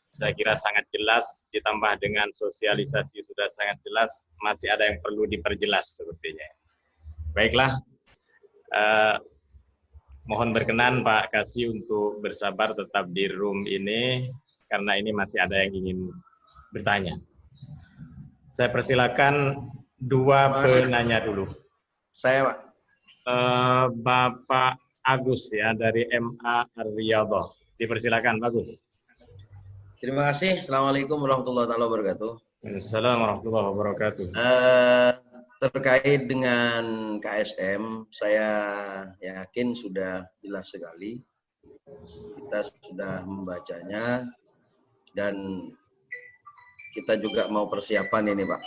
saya kira sangat jelas, ditambah dengan sosialisasi sudah sangat jelas, masih ada yang perlu diperjelas sepertinya. Baiklah, mohon berkenan Pak Kasih untuk bersabar tetap di room ini, karena ini masih ada yang ingin bertanya. Saya persilakan dua penanya dulu. Saya, Pak. Bapak Agus ya, dari MA Riyadhah. Dipersilakan, Bagus. Terima kasih. Assalamualaikum warahmatullahi wabarakatuh. Assalamualaikum warahmatullahi wabarakatuh. Terkait dengan KSM, saya yakin sudah jelas sekali. Kita sudah membacanya dan kita juga mau persiapan ini, Pak,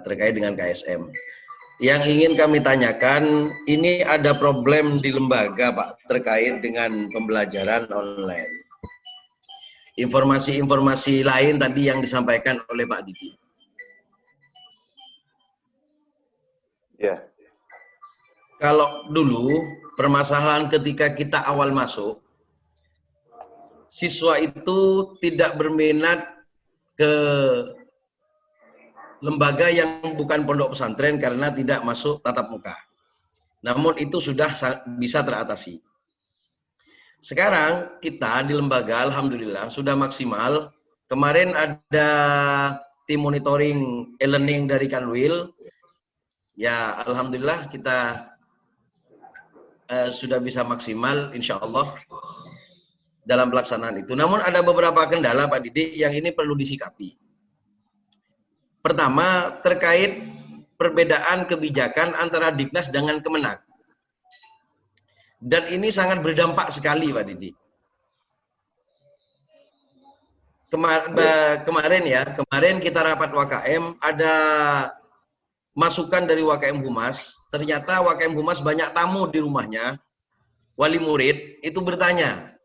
terkait dengan KSM. Yang ingin kami tanyakan, ini ada problem di lembaga, Pak, terkait dengan pembelajaran online. Informasi-informasi lain tadi yang disampaikan oleh Pak Diki. Ya. Kalau dulu permasalahan ketika kita awal masuk, siswa itu tidak berminat ke lembaga yang bukan pondok pesantren karena tidak masuk tatap muka. Namun itu sudah bisa teratasi. Sekarang kita di lembaga alhamdulillah sudah maksimal. Kemarin ada tim monitoring e-learning dari Kanwil. Ya, alhamdulillah kita sudah bisa maksimal insya Allah dalam pelaksanaan itu. Namun ada beberapa kendala Pak Didik yang ini perlu disikapi. Pertama, terkait perbedaan kebijakan antara Diknas dengan Kemenak. Dan ini sangat berdampak sekali Pak Didik. Kemarin kita rapat WKM, ada masukan dari WKM Humas. Ternyata WKM Humas banyak tamu di rumahnya, wali murid itu bertanya,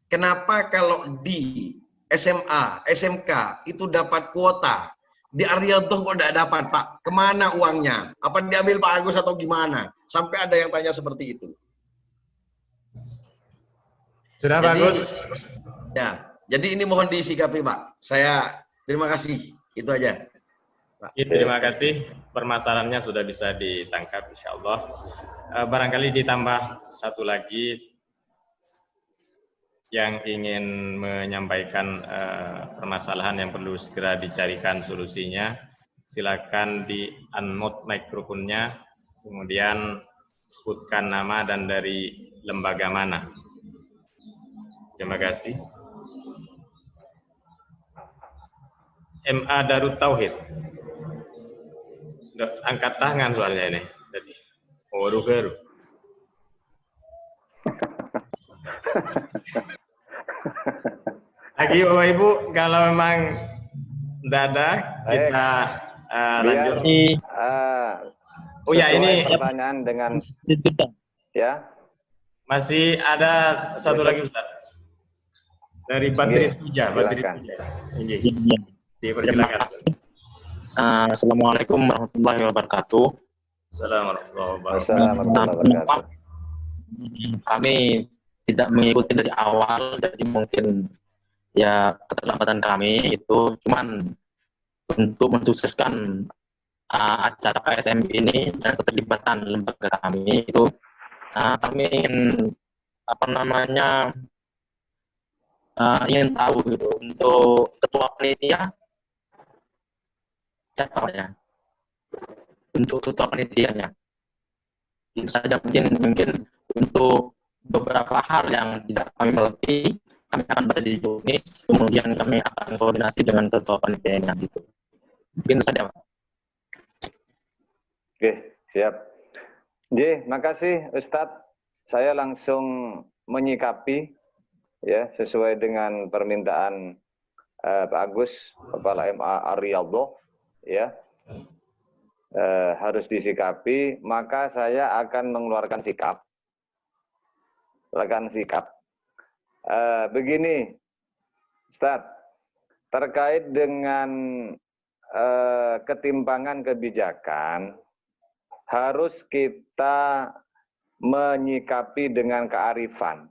kenapa kalau di SMA, SMK itu dapat kuota Di Ar-Riyadhah kok tidak dapat, Pak? Kemana uangnya? Apa diambil Pak Agus atau gimana? Sampai ada yang tanya seperti itu. Sudah Jadi, bagus. ya, jadi ini mohon disikapi, Pak. Saya terima kasih. Itu aja. Pak. Terima kasih. Permasalahannya sudah bisa ditangkap, insya Allah. Barangkali ditambah satu lagi yang ingin menyampaikan permasalahan yang perlu segera dicarikan solusinya, silakan di-unmute mikrofonnya, kemudian sebutkan nama dan dari lembaga mana. Terima kasih. MA Darut Tauhid. Angkat tangan soalnya ini. Jadi, baru. Lagi Bapak Ibu, kalau memang tidak ada, kita lanjut. Oh ya, ini pertanyaan dengan ya. Masih ada satu lagi Ustaz. Dari Badri Tuja, Ini. Dipersilakan. Assalamualaikum warahmatullahi wabarakatuh. Assalamualaikum warahmatullahi wabarakatuh. Kami tidak mengikuti dari awal, jadi mungkin ya keterlambatan kami itu cuman untuk mensukseskan acara KSM ini dan keterlibatan lembaga kami itu kami ingin ingin tahu gitu untuk ketua panitia siapa ya, untuk ketua panitianya. Itu saja, mungkin untuk beberapa hal yang tidak kami mengerti, kami akan baca di juknis, kemudian kami akan koordinasi dengan ketua panitianya gitu. Mungkin saja, Pak. Oke, siap. Makasih Ustadz. Saya langsung menyikapi ya sesuai dengan permintaan Pak Agus, Kepala MA Ar-Riyadhah ya. Harus disikapi, maka saya akan mengeluarkan sikap. Begini, Ustaz, terkait dengan ketimpangan kebijakan, harus kita menyikapi dengan kearifan.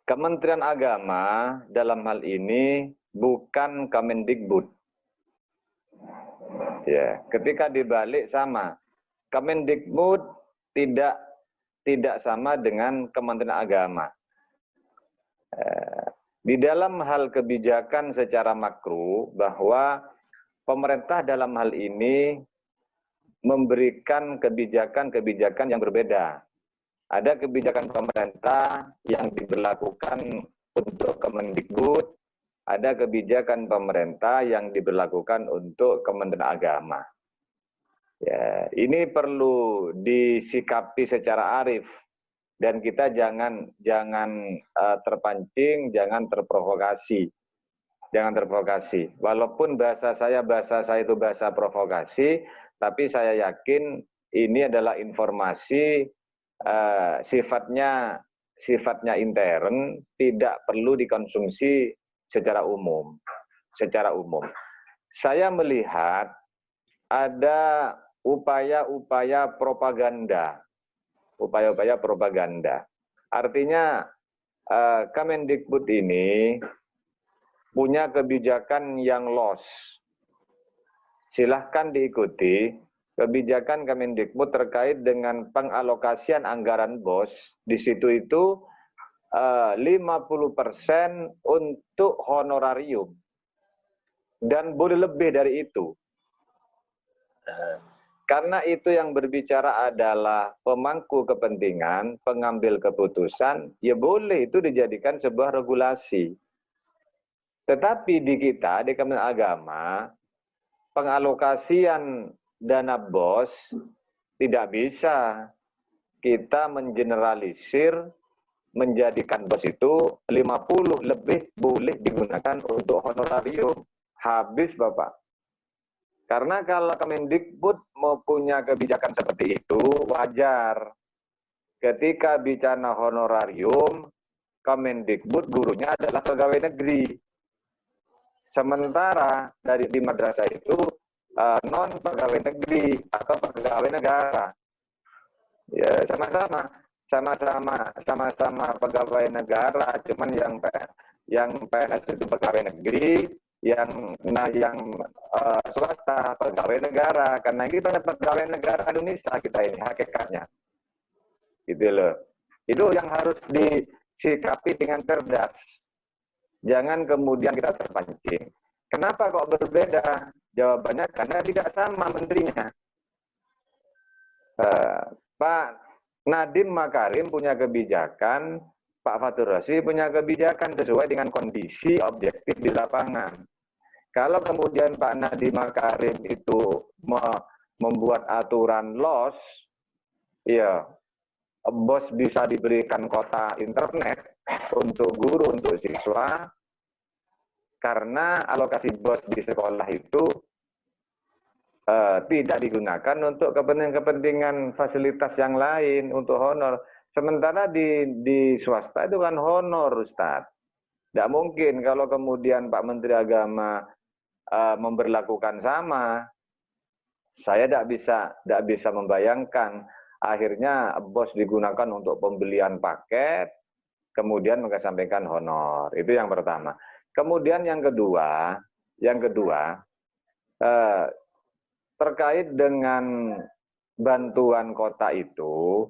Kementerian Agama dalam hal ini bukan Kemendikbud. Ya, ketika dibalik sama. Kemendikbud tidak sama dengan Kementerian Agama. Di dalam hal kebijakan secara makro, bahwa pemerintah dalam hal ini memberikan kebijakan-kebijakan yang berbeda. Ada kebijakan pemerintah yang diberlakukan untuk Kemendikbud, ada kebijakan pemerintah yang diberlakukan untuk Kementerian Agama. Ya, ini perlu disikapi secara arif dan kita jangan terpancing, jangan terprovokasi. Walaupun bahasa saya itu bahasa provokasi, tapi saya yakin ini adalah informasi sifatnya intern, tidak perlu dikonsumsi secara umum. Saya melihat ada upaya-upaya propaganda. Artinya Kemendikbud ini punya kebijakan yang loss. Silahkan diikuti kebijakan Kemendikbud terkait dengan pengalokasian anggaran BOS. Di situ itu 50% untuk honorarium. Dan boleh lebih dari itu. Karena itu yang berbicara adalah pemangku kepentingan, pengambil keputusan, ya boleh itu dijadikan sebuah regulasi. Tetapi di kita, di Kementerian Agama, pengalokasian dana BOS tidak bisa kita mengeneralisir, menjadikan BOS itu 50 lebih boleh digunakan untuk honorarium. Habis Bapak. Karena kalau Kemendikbud mau punya kebijakan seperti itu, wajar. Ketika bicara honorarium, Kemendikbud gurunya adalah pegawai negeri. Sementara di madrasah itu non pegawai negeri atau pegawai negara. Ya, sama-sama pegawai negara, cuman yang PNS itu pegawai negeri, yang swasta pegawai negara. Karena kita pegawai negara Indonesia kita ini hakikatnya. Gitu loh. Itu yang harus disikapi dengan cerdas. Jangan kemudian kita terpancing. Kenapa kok berbeda? Jawabannya karena tidak sama menterinya. Pak Nadiem Makarim punya kebijakan, Pak Fatur Rasyid punya kebijakan sesuai dengan kondisi objektif di lapangan. Kalau kemudian Pak Nadiem Makarim itu membuat aturan los, ya bos bisa diberikan kuota internet untuk guru, untuk siswa, karena alokasi bos di sekolah itu tidak digunakan untuk kepentingan fasilitas yang lain, untuk honor. Sementara di swasta itu kan honor, Ustadz. Tidak mungkin kalau kemudian Pak Menteri Agama memberlakukan sama. Saya tidak bisa membayangkan akhirnya bos digunakan untuk pembelian paket, kemudian mengesampingkan honor. Itu yang pertama. Kemudian yang kedua, terkait dengan bantuan kota itu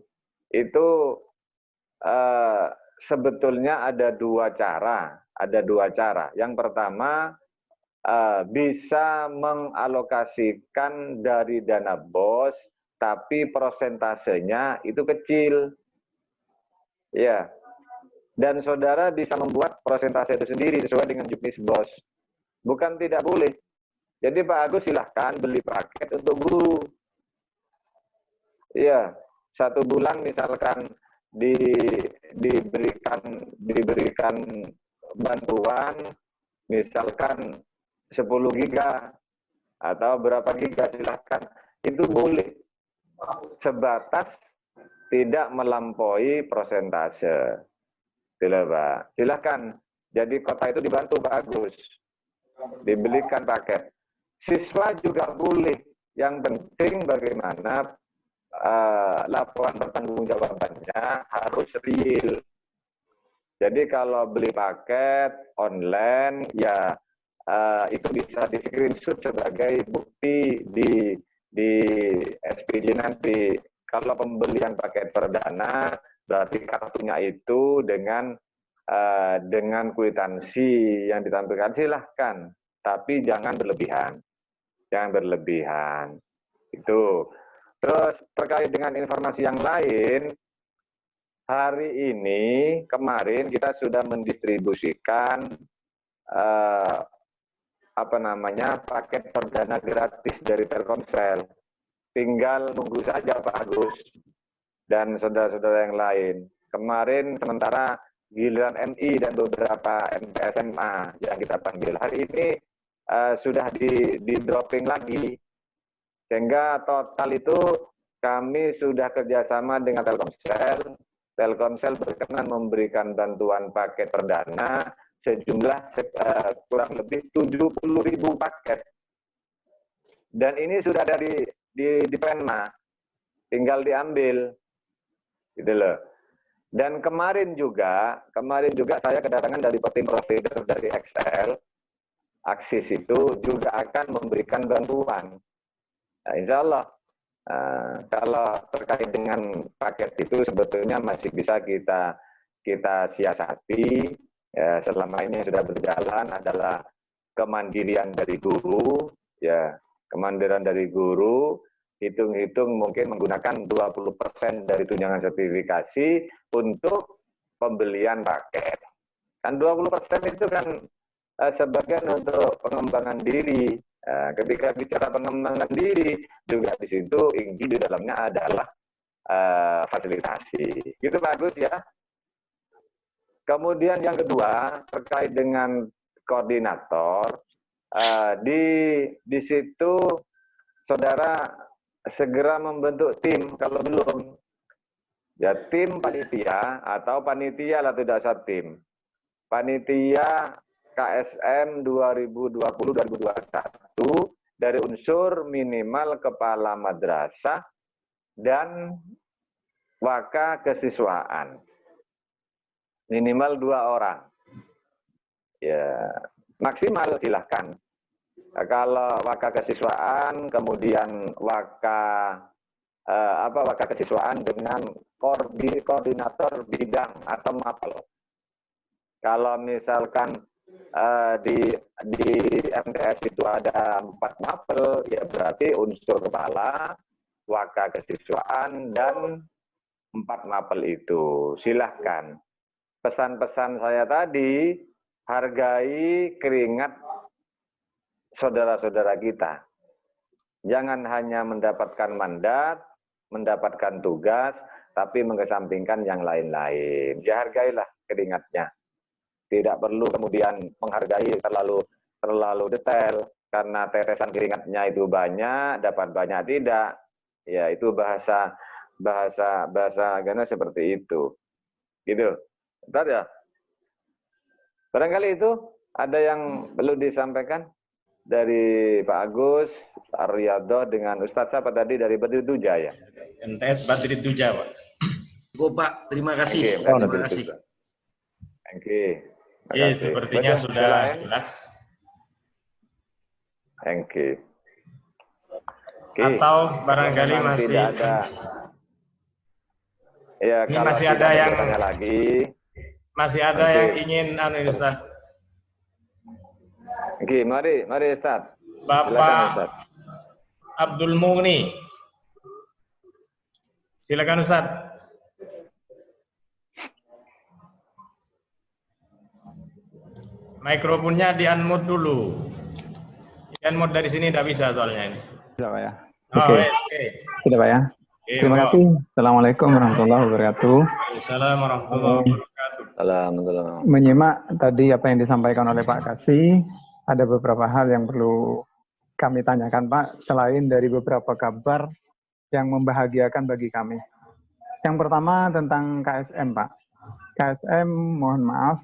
sebetulnya ada dua cara. Yang pertama, bisa mengalokasikan dari dana BOS, tapi prosentasenya itu kecil. Ya. Dan saudara bisa membuat prosentase itu sendiri sesuai dengan juknis BOS. Bukan tidak boleh. Jadi Pak Agus silahkan beli paket untuk guru. Iya, 1 bulan misalkan diberikan bantuan, misalkan 10 giga atau berapa giga silahkan. Itu boleh. Sebatas tidak melampaui persentase. Pak. Silahkan. Jadi kota itu dibantu Pak Agus. Dibelikan paket. Siswa juga boleh. Yang penting bagaimana laporan pertanggungjawabannya harus real. Jadi kalau beli paket online, ya itu bisa di screenshot sebagai bukti di SPJ nanti. Kalau pembelian paket perdana, berarti kartunya itu dengan kwitansi yang ditampilkan silahkan, tapi jangan berlebihan. Itu. Terus terkait dengan informasi yang lain, hari ini kemarin kita sudah mendistribusikan paket perdana gratis dari Telkomsel. Tinggal nunggu saja Pak Agus dan saudara-saudara yang lain. Kemarin sementara giliran MI dan beberapa MTSMA yang kita panggil. Hari ini sudah di dropping lagi. Sehingga total itu kami sudah kerjasama dengan Telkomsel. Telkomsel berkenan memberikan bantuan paket perdana sejumlah kurang lebih 70.000 paket. Dan ini sudah di Penma, tinggal diambil, gitu loh. Dan kemarin juga saya kedatangan dari tim provider dari XL, Aksis itu juga akan memberikan bantuan. Nah, insya Allah, kalau terkait dengan paket itu sebetulnya masih bisa kita siasati. Ya, selama ini yang sudah berjalan adalah kemandirian dari guru, ya. Kemandirian dari guru, hitung-hitung mungkin menggunakan 20% dari tunjangan sertifikasi untuk pembelian paket. Kan 20% itu kan sebagian untuk pengembangan diri. Ketika bicara pengembangan diri, juga di situ inti di dalamnya adalah fasilitasi. Gitu bagus ya. Kemudian yang kedua, terkait dengan koordinator, di situ saudara segera membentuk tim kalau belum. Ya tim panitia atau panitia lah tidak usah tim. Panitia KSM 2020-2021 dari unsur minimal kepala madrasah dan waka kesiswaan. Minimal 2 orang. Ya, maksimal silahkan. Kalau waka kesiswaan, kemudian waka kesiswaan dengan koordinator bidang atau mapel. Kalau misalkan di MTS itu ada 4 mapel, ya berarti unsur kepala, waka kesiswaan, dan 4 mapel itu. Silahkan. Pesan-pesan saya tadi, hargai keringat saudara-saudara kita. Jangan hanya mendapatkan mandat, mendapatkan tugas, tapi mengesampingkan yang lain-lain. Ya hargailah keringatnya. Tidak perlu kemudian menghargai terlalu detail, karena tetesan keringatnya itu banyak, dapat banyak tidak. Ya itu bahasa agama seperti itu. Gitu. Bentar ya. Barangkali itu ada yang perlu disampaikan dari Pak Agus Aryado dengan Ustadz siapa tadi dari Badriduja ya? MTS Badriduja, Pak. Cukup Pak, terima kasih. Terima kasih. Thank you. Iya, sepertinya sudah jelas. Thank you. Atau barangkali masih tidak ada. Ya, ini kalau masih ada yang lagi. Masih ada yang ingin Ustaz. Oke, mari Ustaz. Bapak Silakan, Ustaz. Abdul Mughni. Silakan Ustaz. Mikrofonnya di-unmute dulu. Di-unmute dari sini tidak bisa soalnya ini. Sudah Pak ya? Oh, Oke. Sudah Pak ya? Terima kasih. Assalamualaikum warahmatullahi wabarakatuh. Assalamualaikum warahmatullahi wabarakatuh. Alhamdulillah. Menyimak tadi apa yang disampaikan oleh Pak Kasih, ada beberapa hal yang perlu kami tanyakan Pak, selain dari beberapa kabar yang membahagiakan bagi kami. Yang pertama tentang KSM Pak. KSM mohon maaf,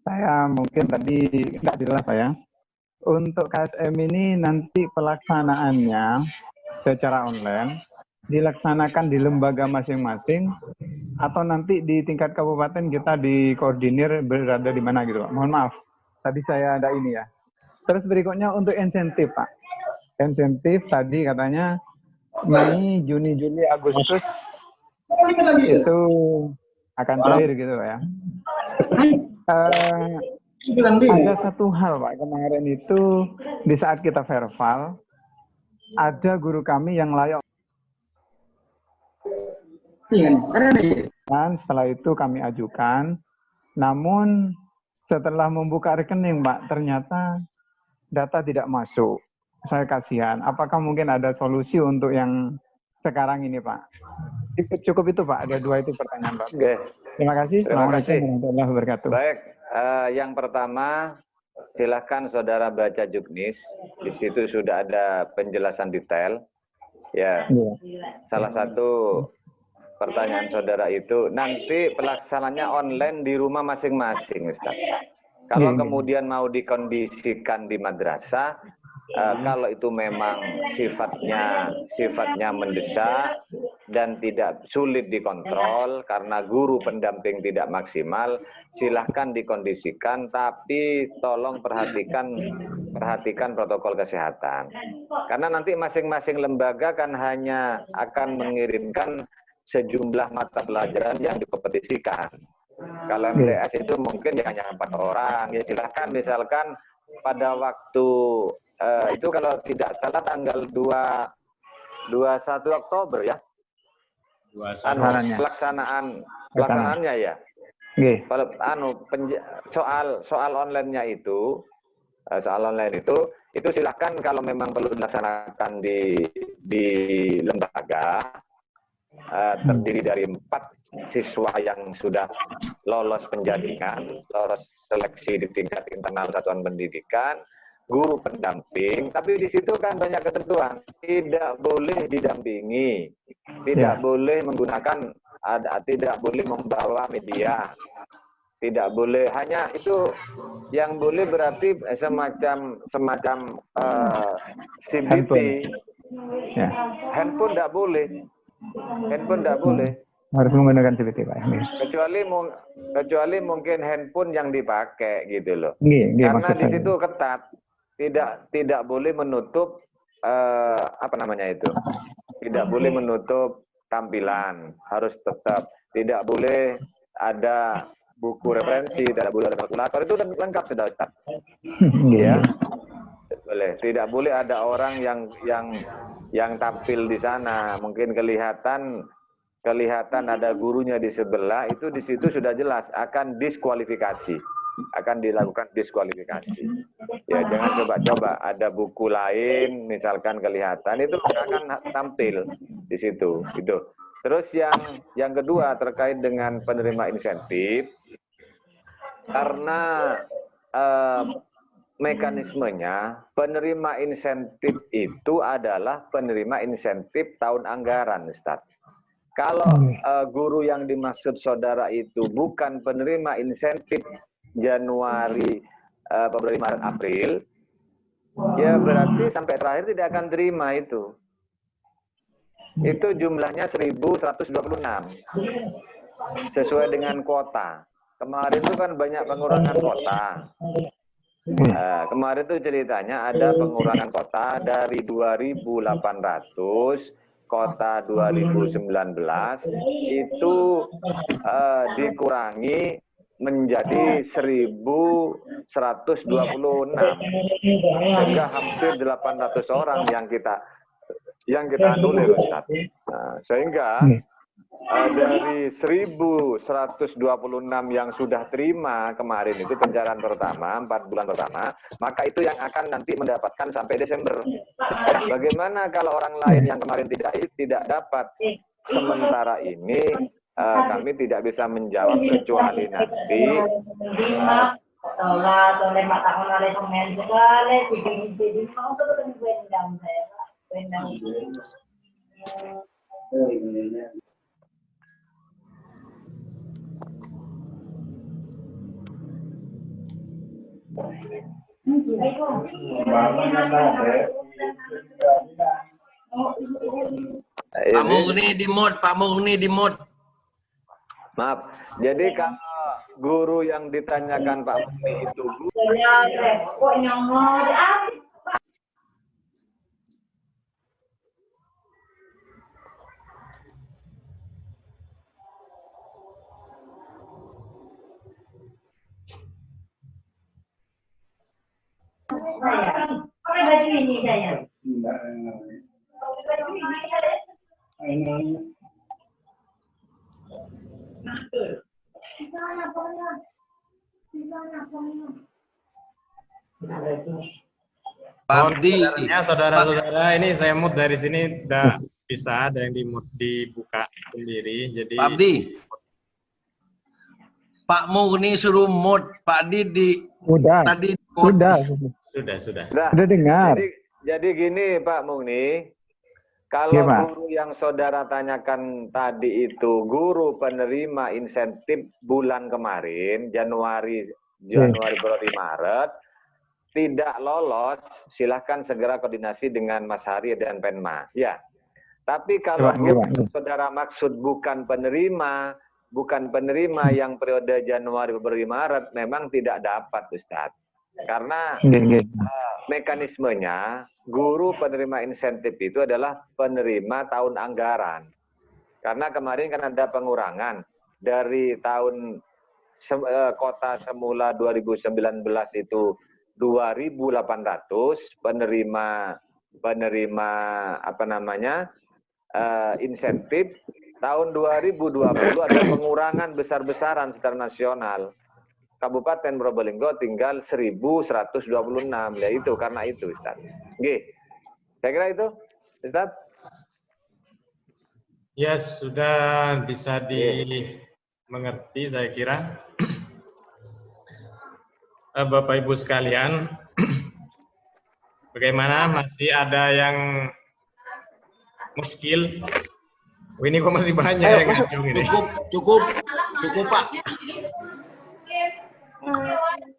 saya mungkin tadi nggak jelas Pak ya. Untuk KSM ini nanti pelaksanaannya secara online dilaksanakan di lembaga masing-masing atau nanti di tingkat kabupaten kita dikoordinir berada di mana gitu Pak. Mohon maaf, tadi saya ada ini ya. Terus berikutnya untuk insentif Pak. Insentif tadi katanya Mei, Juni, Juli, Agustus itu akan cair gitu Pak ya. Ada satu hal Pak, kemarin itu di saat kita verbal, ada guru kami yang layak. Dan setelah itu kami ajukan, namun setelah membuka rekening Pak, ternyata data tidak masuk. Saya kasihan. Apakah mungkin ada solusi untuk yang sekarang ini Pak? Cukup itu Pak, ada 2 itu pertanyaan Pak. Oke. Terima kasih. Assalamualaikum warahmatullahi wabarakatuh. Baik, yang pertama silahkan saudara baca juknis. Di situ sudah ada penjelasan detail. Ya, salah satu pertanyaan saudara itu nanti pelaksananya online di rumah masing-masing, Ustaz. Kalau kemudian mau dikondisikan di madrasah, kalau itu memang sifatnya mendesak dan tidak sulit dikontrol karena guru pendamping tidak maksimal, silahkan dikondisikan, tapi tolong perhatikan protokol kesehatan. Karena nanti masing-masing lembaga kan hanya akan mengirimkan sejumlah mata pelajaran yang dikompetisikan. Kalau MTS itu mungkin hanya 4 orang, ya silahkan misalkan pada waktu itu kalau tidak salah tanggal 21 Oktober ya. Pelaksanaannya ya. Soal online-nya itu silahkan kalau memang perlu dilaksanakan di lembaga terdiri dari 4 siswa yang sudah lolos penjaringan, lolos seleksi di tingkat internal satuan pendidikan, guru pendamping, tapi di situ kan banyak ketentuan, tidak boleh didampingi, tidak boleh menggunakan, tidak boleh membawa media, Tidak boleh, hanya itu yang boleh berarti semacam CBT. Ya. Handphone tidak boleh. Handphone tidak boleh. Harus menggunakan CBT, Pak. Kecuali mungkin handphone yang dipakai gitu loh. Karena di situ ketat. Tidak boleh menutup apa namanya itu? Tidak boleh menutup tampilan. Harus tetap. Tidak boleh ada buku referensi, tidak boleh ada kalkulator, itu lengkap sudah Ustaz. Ya. Boleh. Tidak boleh ada orang yang tampil di sana. Mungkin kelihatan ada gurunya di sebelah, itu di situ sudah jelas akan diskualifikasi. Akan dilakukan diskualifikasi. Ya, jangan coba-coba ada buku lain misalkan kelihatan, itu akan tampil di situ. Itu. Terus yang kedua terkait dengan penerima insentif, karena mekanismenya penerima insentif itu adalah penerima insentif tahun anggaran, Ustaz. Kalau guru yang dimaksud saudara itu bukan penerima insentif Januari, Februari, Maret, April, ya berarti sampai terakhir tidak akan terima itu. Itu jumlahnya 1.126 sesuai dengan kuota. Kemarin itu kan banyak pengurangan kuota. Kemarin itu ceritanya ada pengurangan kuota dari 2.800 kota 2019 itu dikurangi menjadi 1.126 sehingga hampir 800 orang yang kita anulir, Ustaz. Sehingga dari 1.126 yang sudah terima kemarin itu pencairan pertama 4 bulan pertama, maka itu yang akan nanti mendapatkan sampai Desember. Bagaimana kalau orang lain yang kemarin tidak dapat? Sementara ini kami tidak bisa menjawab kecuali nanti Pak Murni di mod. Maaf. Jadi kalau guru yang ditanyakan Pak Murni itu pakai baju ini saya. Pak Abdi, saudara-saudara, ini saya mute dari sini, tidak bisa, ada yang dibuka sendiri. Jadi Pak Abdi, Pak Murni suruh mute, Pak Abdi tadi sudah dengar. Jadi gini Pak Murni, kalau guru yang saudara tanyakan tadi itu guru penerima insentif bulan kemarin Januari, Februari, Maret tidak lolos, silahkan segera koordinasi dengan Mas Hari dan Penma. Ya. Tapi kalau saudara maksud bukan penerima yang periode Januari, Februari, Maret, memang tidak dapat, Ustaz. Karena mekanismenya guru penerima insentif itu adalah penerima tahun anggaran. Karena kemarin kan ada pengurangan dari tahun kota semula 2019 itu 2.800 penerima apa namanya insentif. Tahun 2020 ada pengurangan besar-besaran secara nasional. Kabupaten Probolinggo tinggal 1.126. Ya itu karena itu, Ustaz. Nggih. Saya kira itu, Ustaz. Ya, sudah bisa dimengerti saya kira. Bapak Ibu sekalian, bagaimana, masih ada yang muskil? Ini kok masih banyak yang ngacung ini. Cukup Pak.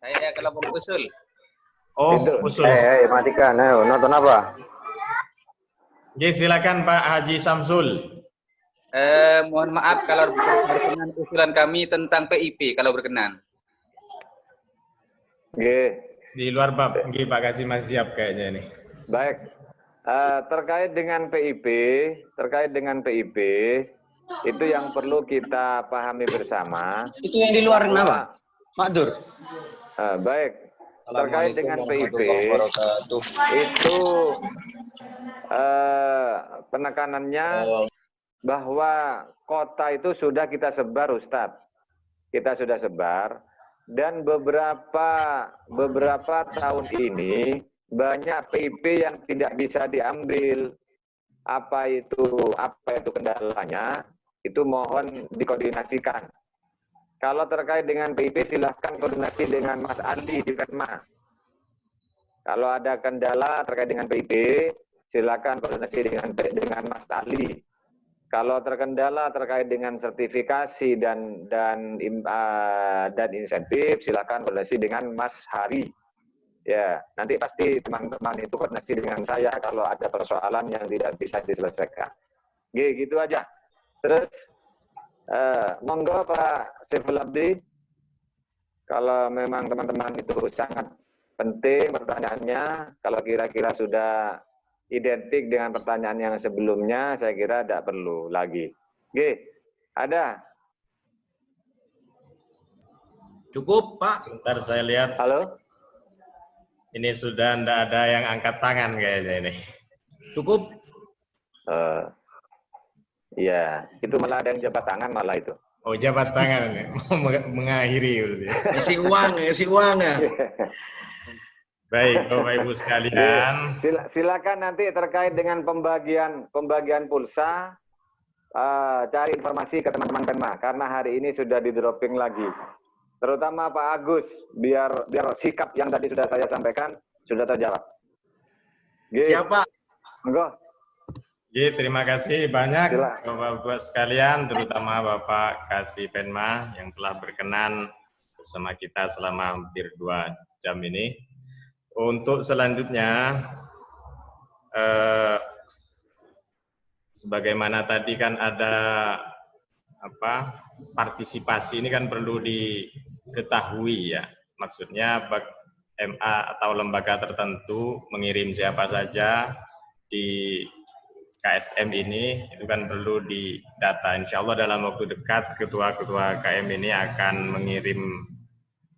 Saya kelompok usul. Oh, Itu. usul. Matikan. Ayo, nonton apa? Oke, silakan Pak Haji Samsul. Mohon maaf kalau berkenan usulan kami tentang PIP kalau berkenan. Oke. Di luar bab, oke, Pak Kasih masih siap kayaknya ini. Baik. Terkait dengan PIP, itu yang perlu kita pahami bersama. Itu yang di luar apa? Makdur. Baik. Terkait dengan PIP, itu penekanannya bahwa kota itu sudah kita sebar, Ustadz. Kita sudah sebar. Dan beberapa tahun ini banyak PIP yang tidak bisa diambil. Apa itu kendalanya? Itu mohon dikoordinasikan. Kalau terkait dengan PIP silahkan koordinasi dengan Mas Ali di Petma. Kalau ada kendala terkait dengan PIP silakan koordinasi dengan Mas Ali. Kalau terkendala terkait dengan sertifikasi dan insentif, silakan koordinasi dengan Mas Hari. Ya, nanti pasti teman-teman itu koordinasi dengan saya kalau ada persoalan yang tidak bisa diselesaikan. Gitu aja. Terus, monggo Pak Saiful Abdi, kalau memang teman-teman itu sangat penting pertanyaannya, kalau kira-kira sudah identik dengan pertanyaan yang sebelumnya, saya kira tidak perlu lagi. Ada? Cukup, Pak. Sebentar saya lihat. Halo? Ini sudah tidak ada yang angkat tangan kayaknya ini. Cukup. Iya, itu malah ada yang jabat tangan malah itu. Oh, jabat tangan ini. Mengakhiri berarti. Isi uang ya. Baik, Bapak Ibu sekalian. Silakan nanti terkait dengan pembagian pulsa, cari informasi ke teman-teman Penma karena hari ini sudah di dropping lagi. Terutama Pak Agus, biar sikap yang tadi sudah saya sampaikan sudah terjawab. Siapa? Monggo. Terima kasih banyak Bapak-Bapak sekalian, terutama Bapak Kasih Penma yang telah berkenan bersama kita selama hampir 2 jam ini. Untuk selanjutnya, sebagaimana tadi kan ada partisipasi ini kan perlu diketahui ya. Maksudnya MA atau lembaga tertentu mengirim siapa saja di KSM ini, itu kan perlu didata. Insya Allah dalam waktu dekat ketua-ketua KM ini akan mengirim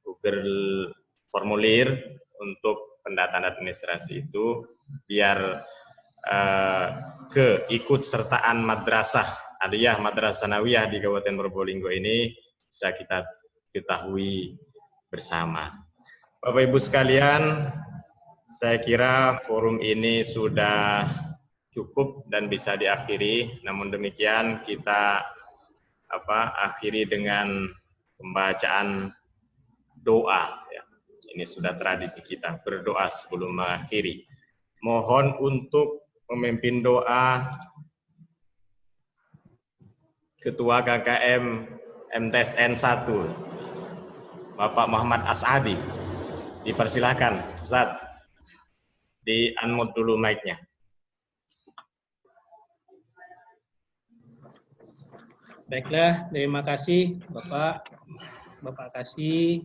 Google formulir untuk pendataan administrasi itu biar keikutsertaan madrasah aliyah, madrasah sanawiyah di Kabupaten Probolinggo ini bisa kita ketahui bersama. Bapak Ibu sekalian, saya kira forum ini sudah cukup dan bisa diakhiri. Namun demikian kita akhiri dengan pembacaan doa. Ya. Ini sudah tradisi kita berdoa sebelum mengakhiri. Mohon untuk memimpin doa Ketua KKM MTSN 1, Bapak Muhammad As'adi. Dipersilakan, Ustaz. Di-unmute dulu mic-nya. Baiklah, terima kasih Bapak Kasih,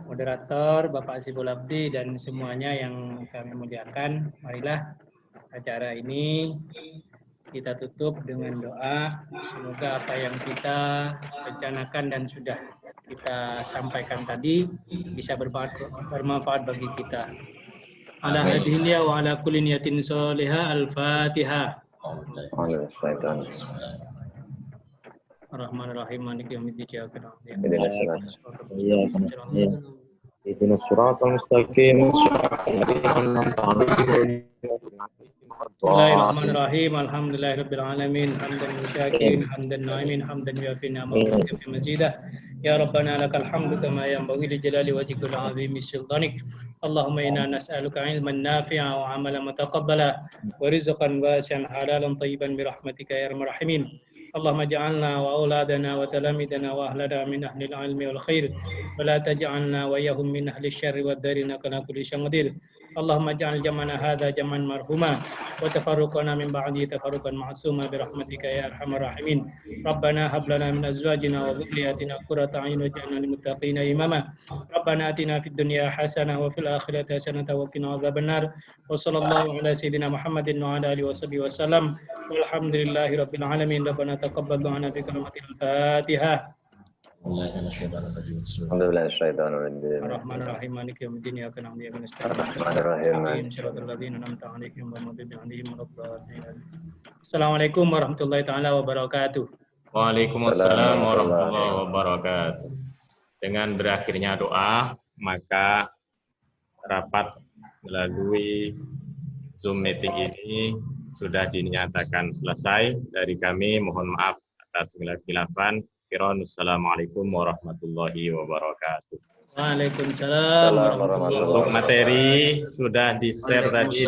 moderator, Bapak Saiful Abdi, dan semuanya yang kami muliakan. Marilah acara ini kita tutup dengan doa. Semoga apa yang kita rencanakan dan sudah kita sampaikan tadi bisa bermanfaat bagi kita. Ala hadhihi wa ala kulli niyatin sholihah. Al-Fatihah. Ar-Rahmanir-Rahim. Maliki yaumiddin. Ihdinas siratal mustaqim. Bismillahirrahmanirrahim. Alhamdulillahirabbil alamin. Hamdan syakirin, hamdan na'imin, hamdan yuafi ni'amahu wa mazidah. Ya Rabbana lakal hamdu kama yanbaghi li jalali wajhikal azimi sultanik. Allahumma inna nas'aluka ilman nafi'a wa 'amalan mutaqabbala wa rizqan wasi'an halalan thayyiban bi rahmatika ya arhamar rahimin. اللهم اجعلنا وأولادنا وتلاميذنا وأهلنا من أهل العلم والخير ولا تجعلنا وإياهم من أهل الشر والدار إنك على كل شيء قدير اللهم اجعل جمعنا هذا جمعا مرحوما وتفرقنا من بعده تفرقا معصوما برحمتك يا أرحم الراحمين ربنا هب لنا من أزواجنا وذرياتنا قرة أعين واجعلنا للمتقين إماما ربنا آتنا في الدنيا حسنة وفي الآخرة حسنة وقنا عذاب النار وصلى الله على سيدنا محمد وعلى آله وصحبه وسلم والحمد لله رب العالمين ربنا تقبل دعانا بكلمة الفاتحة Alhamdulillah syaitanirrajim. Ar-Rahmanir-Rahim maliki yaumiddin iyyaka na'budu wa iyyaka nasta'in Ar-Rahmanir-Rahim. Shiratal ladzina an'amta 'alaihim ghairil maghdubi 'alaihim waladdallin. Assalamualaikum warahmatullahi taala wabarakatuh. Waalaikumsalam warahmatullahi wabarakatuh. Dengan berakhirnya doa, maka rapat melalui Zoom meeting ini sudah dinyatakan selesai. Dari kami mohon maaf atas segala khilafan. Assalamualaikum warahmatullahi wabarakatuh. Waalaikumsalam warahmatullahi wabarakatuh. Untuk materi sudah di-share tadi